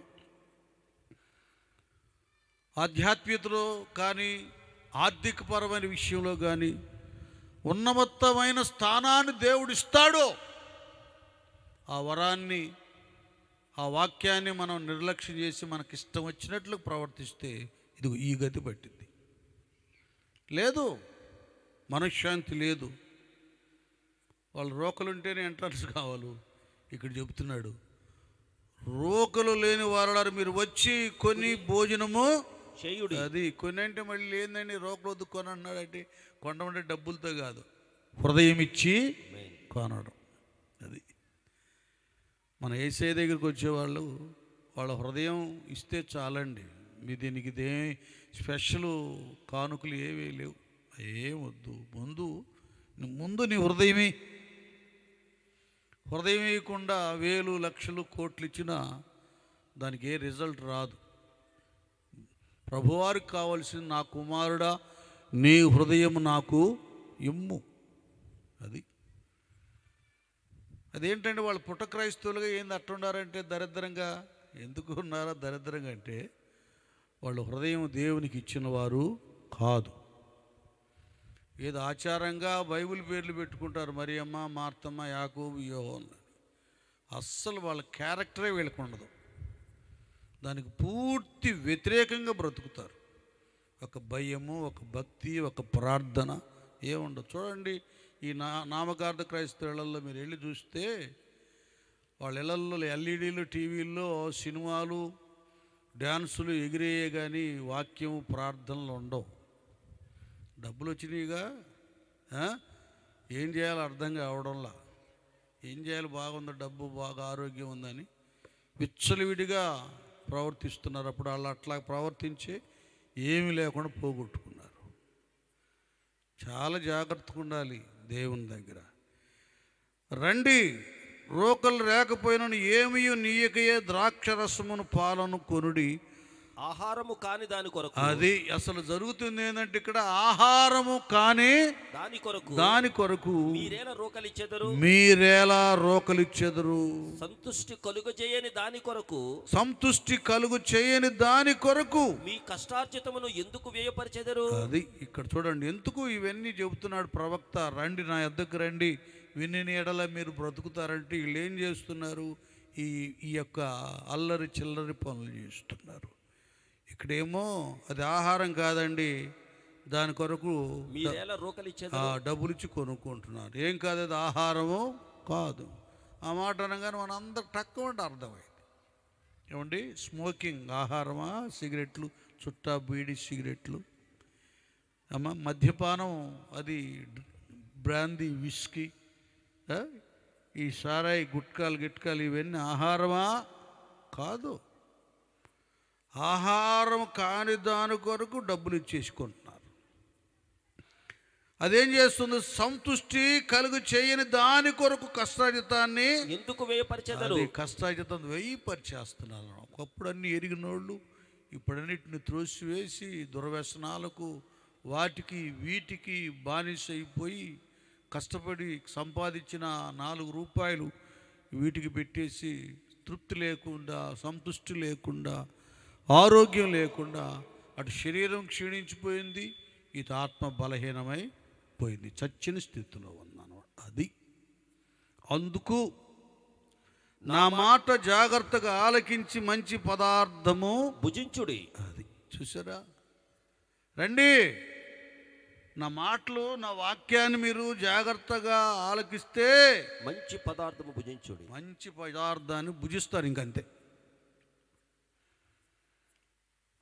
ఆధ్యాత్మికతలో కానీ ఆర్థికపరమైన విషయంలో కానీ ఉన్నతమైన స్థానాన్ని దేవుడు ఇస్తాడు. ఆ వరాన్ని, ఆ వాక్యాన్ని మనం నిర్లక్ష్యం చేసి మనకి ఇష్టం వచ్చినట్లు ప్రవర్తిస్తే ఇది ఈ గతి పట్టింది. లేదు, మనశ్శాంతి లేదు. వాళ్ళు రోకలుంటేనే ఎంట్రన్స్ కావాలి. ఇక్కడ చెబుతున్నాడు, రోకలు లేని వారలారా మీరు వచ్చి కొన్ని భోజనము చేయుడి. అది కొన్ని అంటే మళ్ళీ ఏందండి, రోకలు వద్దు కొని అన్నాడంటే కొండమంటే డబ్బులతో కాదు, హృదయం ఇచ్చి కొనడం. అది మన యేసయ్య దగ్గరికి వచ్చేవాళ్ళు వాళ్ళ హృదయం ఇస్తే చాలండి. మీ దీనికి ఇదే స్పెషల్ కానుకలు ఏవీ లేవు, ఏం వద్దు. ముందు నీ హృదయం ఇవ్వకుండా 1000 లక్షలు కోట్లు ఇచ్చినా దానికి ఏ రిజల్ట్ రాదు. ప్రభువారికి కావాల్సింది, నా కుమారుడా నీ హృదయం నాకు ఇమ్ము. అదేంటంటే వాళ్ళు పుట్ట క్రైస్తవులుగా ఏంది అట్టుండారంటే దరిద్రంగా ఎందుకు ఉన్నారో దరిద్రంగా అంటే వాళ్ళు హృదయం దేవునికి ఇచ్చిన వారు కాదు. ఏదో ఆచారంగా బైబిల్ పేర్లు పెట్టుకుంటారు, మరియమ్మ, మార్తమ్మ, యాకోబు, యోహోను. అస్సలు వాళ్ళ క్యారెక్టరే వీళ్ళకు ఉండదు. దానికి పూర్తి వ్యతిరేకంగా బ్రతుకుతారు. ఒక భయము, ఒక భక్తి, ఒక ప్రార్థన ఏముండదు. చూడండి, ఈ నామకార్థ క్రైస్తవులలో మీరు వెళ్ళి చూస్తే వాళ్ళ ఇళ్ళల్లో ఎల్ఈడీలు, టీవీల్లో సినిమాలు, డ్యాన్సులు ఎగిరేయే కానీ వాక్యం, ప్రార్థనలు ఉండవు. డబ్బులు వచ్చినాయిగా, ఏం చేయాలో అర్థం కావడంలా. ఏం చేయాలి, బాగుంది డబ్బు, బాగా ఆరోగ్యం ఉందని విచ్చలవిడిగా ప్రవర్తిస్తున్నారు. అప్పుడు వాళ్ళు అట్లా ప్రవర్తించి ఏమీ లేకుండా పోగొట్టుకున్నారు. చాలా జాగ్రత్తగా ఉండాలి దేవుని దగ్గర. రండి, రోకలు లేకపోయినా ఏమీ నీయకయే ద్రాక్షరసమును పాలను కొనుడి. ఆహారము కాని దాని కొరకు. అది అసలు జరుగుతుంది ఏంటంటే ఇక్కడ ఆహారము కాని దాని కొరకు మీరేలా రోకలిచ్చెదరు, మీరేలా రోకలిచ్చెదరు. సంతుష్టి కలుగు చేయని దాని కొరకు, సంతుష్టి కలుగు చేయని దాని కొరకు మీ కష్టార్జితమును ఎందుకు వ్యయపరిచెదరు. అది ఇక్కడ చూడండి, ఎందుకు ఇవన్నీ చెబుతున్నాడు ప్రవక్త. రండి, నా యొద్దకు రండి, విని ఎడల మీరు బ్రతుకుతారంటే వీళ్ళు ఏం చేస్తున్నారు, ఈ యొక్క అల్లరి చిల్లరి పనులు చేస్తున్నారు. ఇక్కడేమో అది ఆహారం కాదండి, దాని కొరకు డబ్బులు ఇచ్చి కొనుక్కుంటున్నారు. ఏం కాదు, అది ఆహారము కాదు. ఆ మాట అనగానే మన అందరు తక్కువ అర్థమైంది. ఏమండి, స్మోకింగ్ ఆహారమా, సిగరెట్లు, చుట్టా బీడి సిగరెట్లు, మద్యపానం, అది బ్రాందీ, విస్కీ, ఈ సారాయి, గిట్కాలు ఇవన్నీ ఆహారమా కాదు. ఆహారం కాని దాని కొరకు డబ్బులు ఇచ్చేసుకుంటున్నారు. అదేం చేస్తుంది, సంతుష్టి కలుగు చేయని దాని కొరకు కష్టాజితాన్ని ఎందుకు వ్యయపరిచేదారు. కష్టాజితం వ్యయపరిచేస్తున్నారు. ఒకప్పుడు అన్ని ఎరిగినోళ్ళు ఇప్పుడన్నిటిని త్రోసివేసి దుర్వ్యసనాలకు, వాటికి వీటికి బానిస అయిపోయి కష్టపడి సంపాదించిన 4 రూపాయలు వీటికి పెట్టేసి తృప్తి లేకుండా, సంతృష్టి లేకుండా, ఆరోగ్యం లేకుండా అటు శరీరం క్షీణించిపోయింది, ఇటు ఆత్మ బలహీనమై పోయింది, చచ్చిన స్థితిలో ఉందన్నమాట. అది అందుకు నా మాట జాగ్రత్తగా ఆలకించి మంచి పదార్థము భుజించుడి. అది చూసారా, రండి, నా మాటలు, నా వాక్యాన్ని మీరు జాగ్రత్తగా ఆలకిస్తే మంచి పదార్థము భుజించుడి. మంచి పదార్థాన్ని భుజిస్తారు. ఇంకంతే.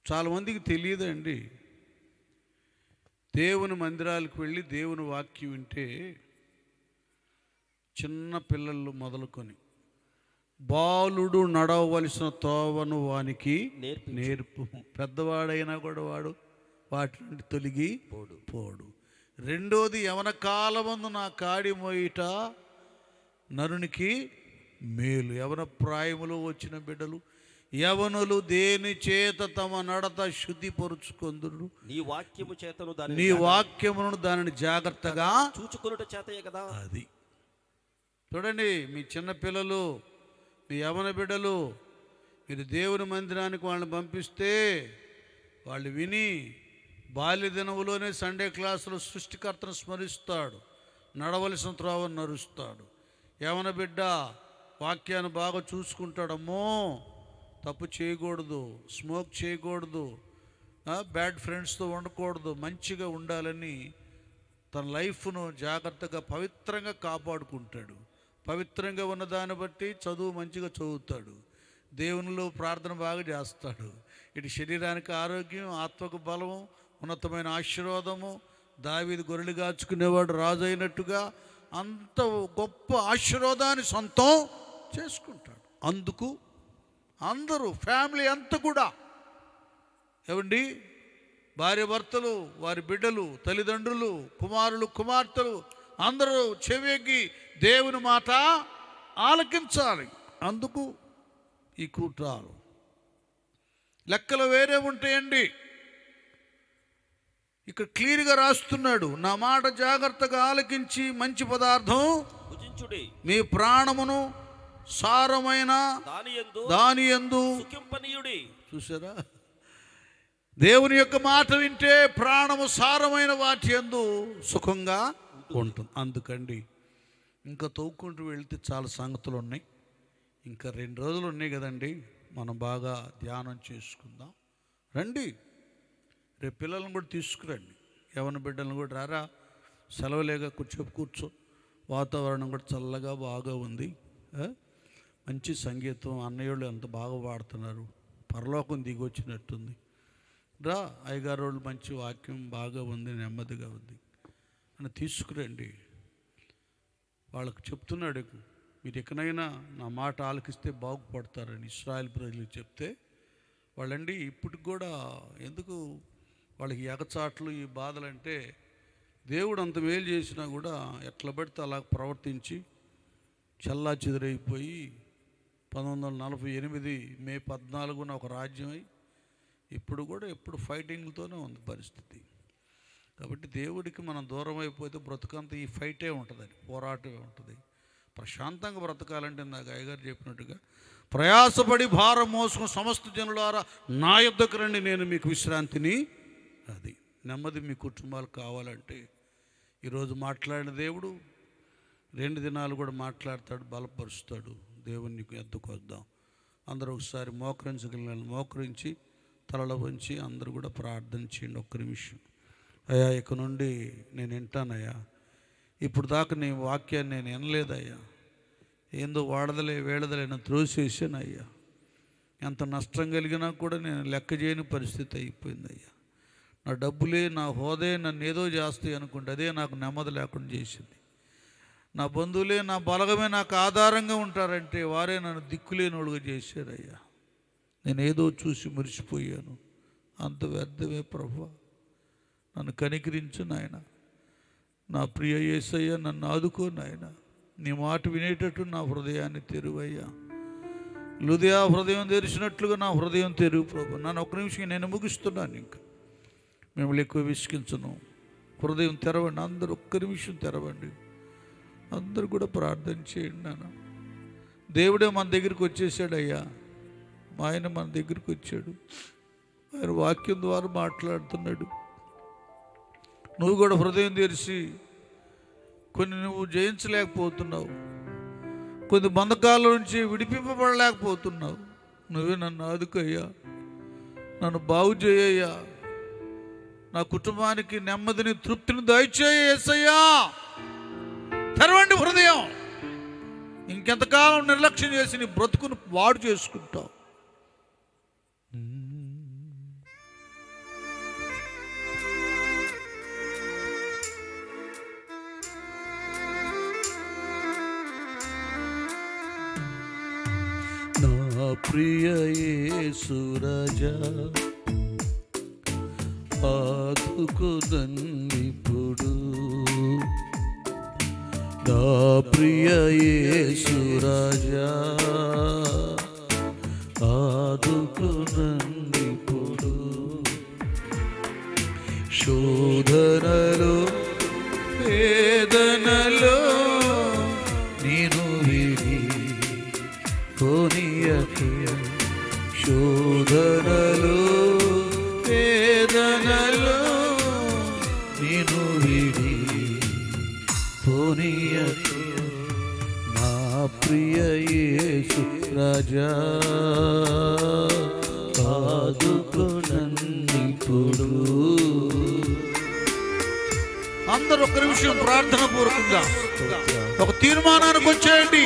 చాలామందికి తెలియదండి, దేవుని మందిరాలకు వెళ్ళి దేవుని వాక్యం వింటే చిన్న పిల్లలు మొదలుకొని బాలుడు నడవవలసిన తోవను వానికి నేర్పు. పెద్దవాడైనా కూడా వాడు వాటి నుండి తొలగి పోడు. రెండోది, యవన కాలమందు నా కాడి మోయిట నరునికి మేలు. యవన ప్రాయములో వచ్చిన బిడ్డలు, యవనులు దేని చేత తమ నడత శుద్ధిపరుచుకొందురు. నీ వాక్యము చేతను నీ వాక్యమును దానిని జాగ్రత్తగా చూచుకొనుట చేతయే కదా. అది చూడండి, మీ చిన్న పిల్లలు, మీ యవన బిడ్డలు, మీరు దేవుని మందిరానికి వాళ్ళని పంపిస్తే వాళ్ళు విని బాల్య దినములోనే సండే క్లాసులో సృష్టికర్తను స్మరిస్తాడు, నడవలసిన త్రోవను నడుస్తాడు. యవన బిడ్డ వాక్యాన్ని బాగా చూసుకుంటాడమ్మో, తప్పు చేయకూడదు, స్మోక్ చేయకూడదు, బ్యాడ్ ఫ్రెండ్స్తో ఉండకూడదు, మంచిగా ఉండాలని తన లైఫ్ను జాగ్రత్తగా పవిత్రంగా కాపాడుకుంటాడు. పవిత్రంగా ఉన్న దాన్ని బట్టి చదువు మంచిగా చదువుతాడు, దేవునిలో ప్రార్థన బాగా చేస్తాడు. ఇటు శరీరానికి ఆరోగ్యం, ఆత్మకు బలము, ఉన్నతమైన ఆశీర్వాదము. దావీదు గొర్రెలు కాచుకునేవాడు రాజు అయినట్టుగా అంత గొప్ప ఆశీర్వాదాన్ని సొంతం చేసుకుంటాడు. అందుకు అందరూ ఫ్యామిలీ అంతా కూడా, ఏమండి, భార్య భర్తలు, వారి బిడ్డలు, తల్లిదండ్రులు, కుమారులు కుమార్తెలు అందరూ చెవికి దేవుని మాట ఆలకించాలి. అందుకు ఈ కూటాలు. లెక్కలు వేరే ఉంటాయండి. ఇక్కడ క్లియర్గా రాస్తున్నాడు, నా మాట జాగ్రత్తగా ఆలకించి మంచి పదార్థం భుజించుడి, మీ ప్రాణమును సారమైన దాని యందు సుఖింపనీయుడి. చూసారా, దేవుని యొక్క మాట వింటే ప్రాణము సారమైన వాటి యందు సుఖంగా ఉంటుంది. అందుకండి ఇంకా తవ్వుకుంటూ వెళ్తే చాలా సంగతులు ఉన్నాయి. ఇంకా 2 రోజులు ఉన్నాయి కదండి, మనం బాగా ధ్యానం చేసుకుందాం. రండి, రేపు పిల్లలను కూడా తీసుకురండి, యవ్వన బిడ్డలను కూడా రారా, సెలవులేగా కూర్చో. వాతావరణం కూడా చల్లగా బాగా ఉంది, మంచి సంగీతం, అన్నయ్యోళ్ళు ఎంత బాగా పాడుతున్నారు, పరలోకం దిగి వచ్చినట్టుంది. రా అయ్యగారు వాళ్ళు మంచి వాక్యం బాగా ఉంది, నెమ్మదిగా ఉంది అని తీసుకురండి. వాళ్ళకు చెప్తున్నాడు, మీరు ఎక్కడైనా నా మాట ఆలకిస్తే బాగుపడతారని ఇశ్రాయేల్ ప్రజలకు చెప్తే వాళ్ళండి ఇప్పటికి కూడా ఎందుకు వాళ్ళకి ఎగచాట్లు ఈ బాధలంటే, దేవుడు అంత మేలు చేసినా కూడా ఎట్లా పడితే అలా ప్రవర్తించి చల్లా చెదిరైపోయి 1948 మే 14న ఒక రాజ్యమై ఇప్పుడు కూడా ఎప్పుడు ఫైటింగ్తోనే ఉంది పరిస్థితి. కాబట్టి దేవుడికి మనం దూరం అయిపోతే బ్రతుకంతా ఈ ఫైటే ఉంటుందని, పోరాటమే ఉంటుంది. ప్రశాంతంగా బ్రతకాలంటే నాకు అయ్యగారు చెప్పినట్టుగా ప్రయాసపడి భారం మోసుకుని సమస్త జనులారా నా యొద్దకు రండి, నేను మీకు విశ్రాంతిని, అది నెమ్మది మీ కుటుంబాలు కావాలంటే ఈరోజు మాట్లాడిన దేవుడు 2 దినాలు కూడా మాట్లాడతాడు, బలపరుస్తాడు. దేవుని ఎద్దుకు వద్దాం. అందరూ ఒకసారి మోకరించి తలలో వంచి అందరూ కూడా ప్రార్థన చేయండి. ఒక్క నిమిషం. అయ్యా, ఇక నుండి నేను వింటానయ్యా, ఇప్పుడు దాకా నీ వాక్యాన్ని నేను వినలేదయ్యా, ఏందో వాడదలే వేడదలే నేను త్రోసేసానయ్యా, ఎంత నష్టం కలిగినా కూడా నేను లెక్క చేయని పరిస్థితి అయిపోయిందయ్యా. నా డబ్బులే, నా హోదే నన్ను ఏదో చేస్తాయి అనుకుంటే అదే నాకు నెమ్మది లేకుండా చేసింది. నా బంధువులే, నా బలగమే నాకు ఆధారంగా ఉంటారంటే వారే నన్ను దిక్కులేనోడుగా చేశారయ్యా. నేను ఏదో చూసి మురిసిపోయాను, అంత వ్యర్థమే ప్రభువా. నన్ను కనికరించు నాయన, నా ప్రియ యేసయ్య, నన్ను ఆదుకో నాయన. నీ మాట వినేటట్టు నా హృదయాన్ని తెరువయ్యా. లుదియా హృదయం తెరిచినట్లుగా నా హృదయం తెరువు ప్రభు. నన్ను ఒక్క నిమిషం నేను ముగిస్తున్నాను, ఇంకా మిమ్మల్ని ఎక్కువ విసిగించను. హృదయం తెరవండి, అందరూ ఒక్క నిమిషం తెరవండి, అందరూ కూడా ప్రార్థన చేయండి. నాన్న, దేవుడే మన దగ్గరికి వచ్చేసాడయ్యా, ఆయన మన దగ్గరికి వచ్చాడు, ఆయన వాక్యం ద్వారా మాట్లాడుతున్నాడు. నువ్వు కూడా హృదయం తెరిచి కొన్ని నువ్వు జయించలేకపోతున్నావు, కొన్ని బంధకాల నుంచి విడిపింపబడలేకపోతున్నావు. నువ్వే నన్ను ఆదుకయ్యా, నన్ను బాగు చేయయ్యా, నా కుటుంబానికి నెమ్మదిని తృప్తిని దయచేయ యేసయ్యా. తెరవండి హృదయం. ఇంకెంతకాలం నిర్లక్ష్యం చేసి నీ బ్రతుకును వాడు చేసుకుంటావు. నా ప్రియ యేసు రాజా, ఆదుకోదన్నిప్పుడు. నా ప్రియ యేసు రాజా, ఆదుకోదన్నిప్పుడు. శోధనలో వేదనలో నేను విడి పోనీయకు. శోధనలో వేదనలో నేను విడి పోనీయకు. నా ప్రియ యేసు రాజా, ఆదుకోనన్నిప్పుడు. అందరూ ఒక్క నిమిషం ప్రార్థన పూర్వకంగా ఒక తీర్మానానికి వచ్చేయండి.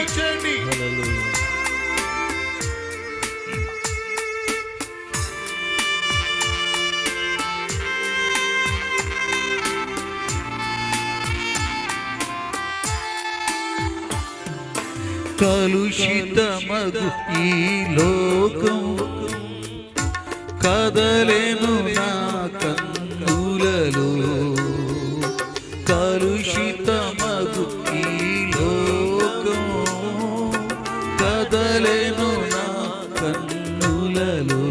కలుషితమగు ఈ లోకం కదలేను నా కన్నులలో. కలుషితమగు ఈ లోకం కదలేను నా కన్నులలో.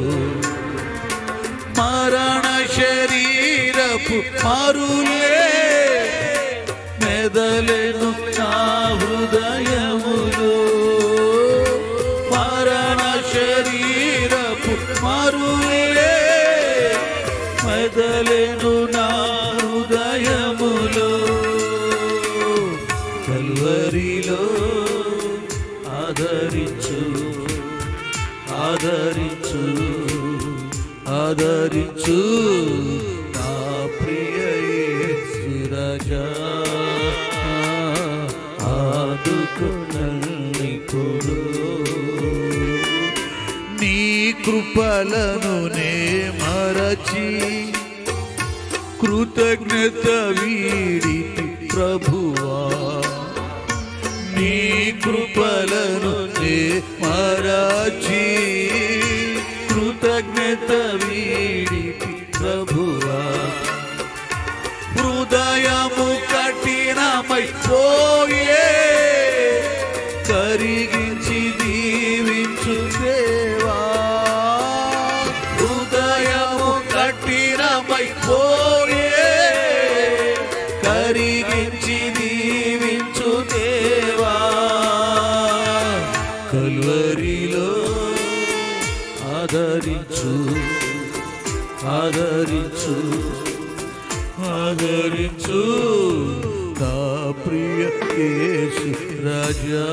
మరణ శరీరపు మరులే మెదలేను నా హృదయములో. ఆదరించు నా ప్రియ యేసు రాజా, ఆదుకునల్లిప్పుడు నీ కృపలను నే మరచి కృతజ్ఞత వీడితి ప్రభువా, నీ కృపలను నే మరచి కృతజ్ఞత వీడితి ప్రభువా. హృదయము కఠినమై పోయే కరిగించి దీవించు దేవా, హృదయము కఠినమై పోయే కరిగించి దీవించు దేవా. కల్వరిలో ఆదరించు ఆదరించు ఆదరించు నా ప్రియ యేసు రాజా,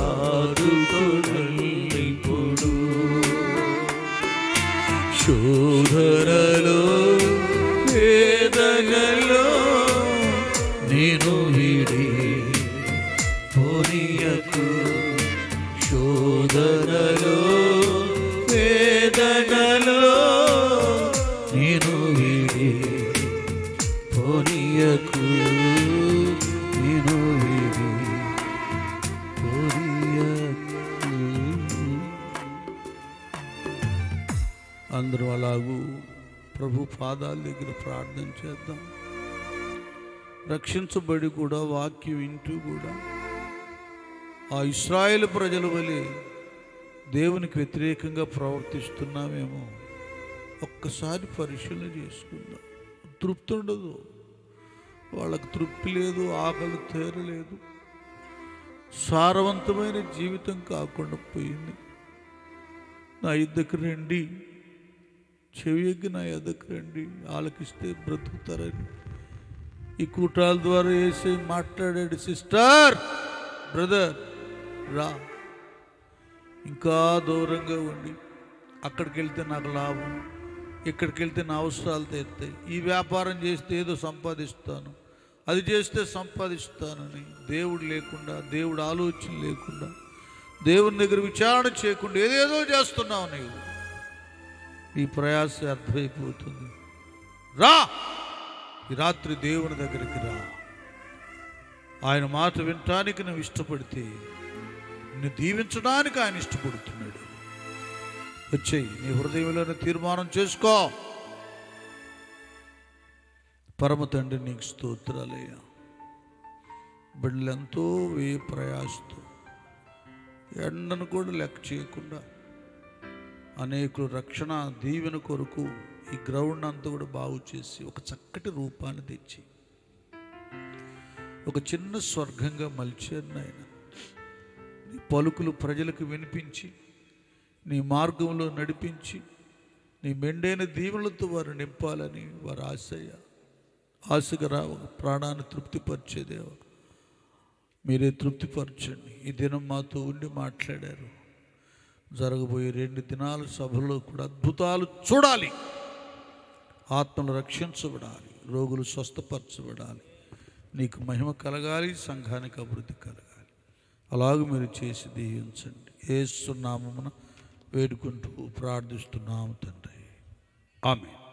ఆదుకునల్లిప్పుడు శోధనలో వేదనలో నేను వీడి పోనీయకు, శోధనలో వేదనలో నేను వీడి పోనీయకు, నేను వీడి పోనీయకు. అందరూ అలాగూ ప్రభు పాదాల దగ్గర ప్రార్థన చేద్దాం. రక్షించబడి కూడా వాక్యం వింటూ కూడా ఆ ఇశ్రాయేలు ప్రజల వలె దేవునికి వ్యతిరేకంగా ప్రవర్తిస్తున్నామేమో ఒక్కసారి పరిశీలన చేసుకుందాం. తృప్తి ఉండదు, వాళ్ళకు తృప్తి లేదు, ఆకలి తీరలేదు, సారవంతమైన జీవితం కాకుండా పోయింది. నా యుద్ధకు రండి, చెవియగ్గి నా ఎద్దకు రండి, ఆలకిస్తే బ్రతుకుతారని ఈ కూటాల ద్వారా వేసి మాట్లాడాడు. సిస్టర్, బ్రదర్ రా, ఇంకా దూరంగా ఉండి అక్కడికి వెళ్తే నాకు లాభం, ఇక్కడికి వెళ్తే నా అవసరాలు తీరుతాయి, ఈ వ్యాపారం చేస్తే ఏదో సంపాదిస్తాను, అది చేస్తే సంపాదిస్తానని దేవుడు లేకుండా, దేవుడు ఆలోచన లేకుండా, దేవుని దగ్గర విచారణ చేయకుండా ఏదేదో చేస్తున్నావు నీవు. ఈ ప్రయాస అర్థమైపోతుంది. రా, ఈ రాత్రి దేవుని దగ్గరికి రా. ఆయన మాట వినటానికి నువ్వు ఇష్టపడితే నిన్ను దీవించడానికి ఆయన ఇష్టపడుతున్నాడు. వచ్చేయి, నీ హృదయంలోనే తీర్మానం చేసుకో. పరమ తండ్రి నీకు స్తోత్రాలయ్యా. బిడ్డలెంతో ప్రయాసతో ఎండను కూడా లెక్క చేయకుండా అనేకులు రక్షణ దీవెన కొరకు ఈ గ్రౌండ్ అంతా కూడా బాగు చేసి ఒక చక్కటి రూపాన్ని తెచ్చి ఒక చిన్న స్వర్గంగా మలిచారు నాయన. నీ పలుకులు ప్రజలకు వినిపించి, నీ మార్గంలో నడిపించి, నీ మెండైన దీవెనలతో వారు నింపాలని వారు ఆశగా రా ప్రాణాన్ని తృప్తిపరిచేదేవా మీరే తృప్తిపరచండి. ఈ దినం మాతో ఉండి మాట్లాడారు. జరగబోయే 2 దినాల సభలో కూడా అద్భుతాలు చూడాలి, ఆత్మలు రక్షించబడాలి, రోగులు స్వస్థపరచబడాలి, నీకు మహిమ కలగాలి, సంఘానికి అభివృద్ధి కలగాలి. అలాగే మీరు చేసి దీవించండి. యేసు నామమున వేడుకుంటూ ప్రార్థిస్తున్నాము తండ్రి. ఆమేన్.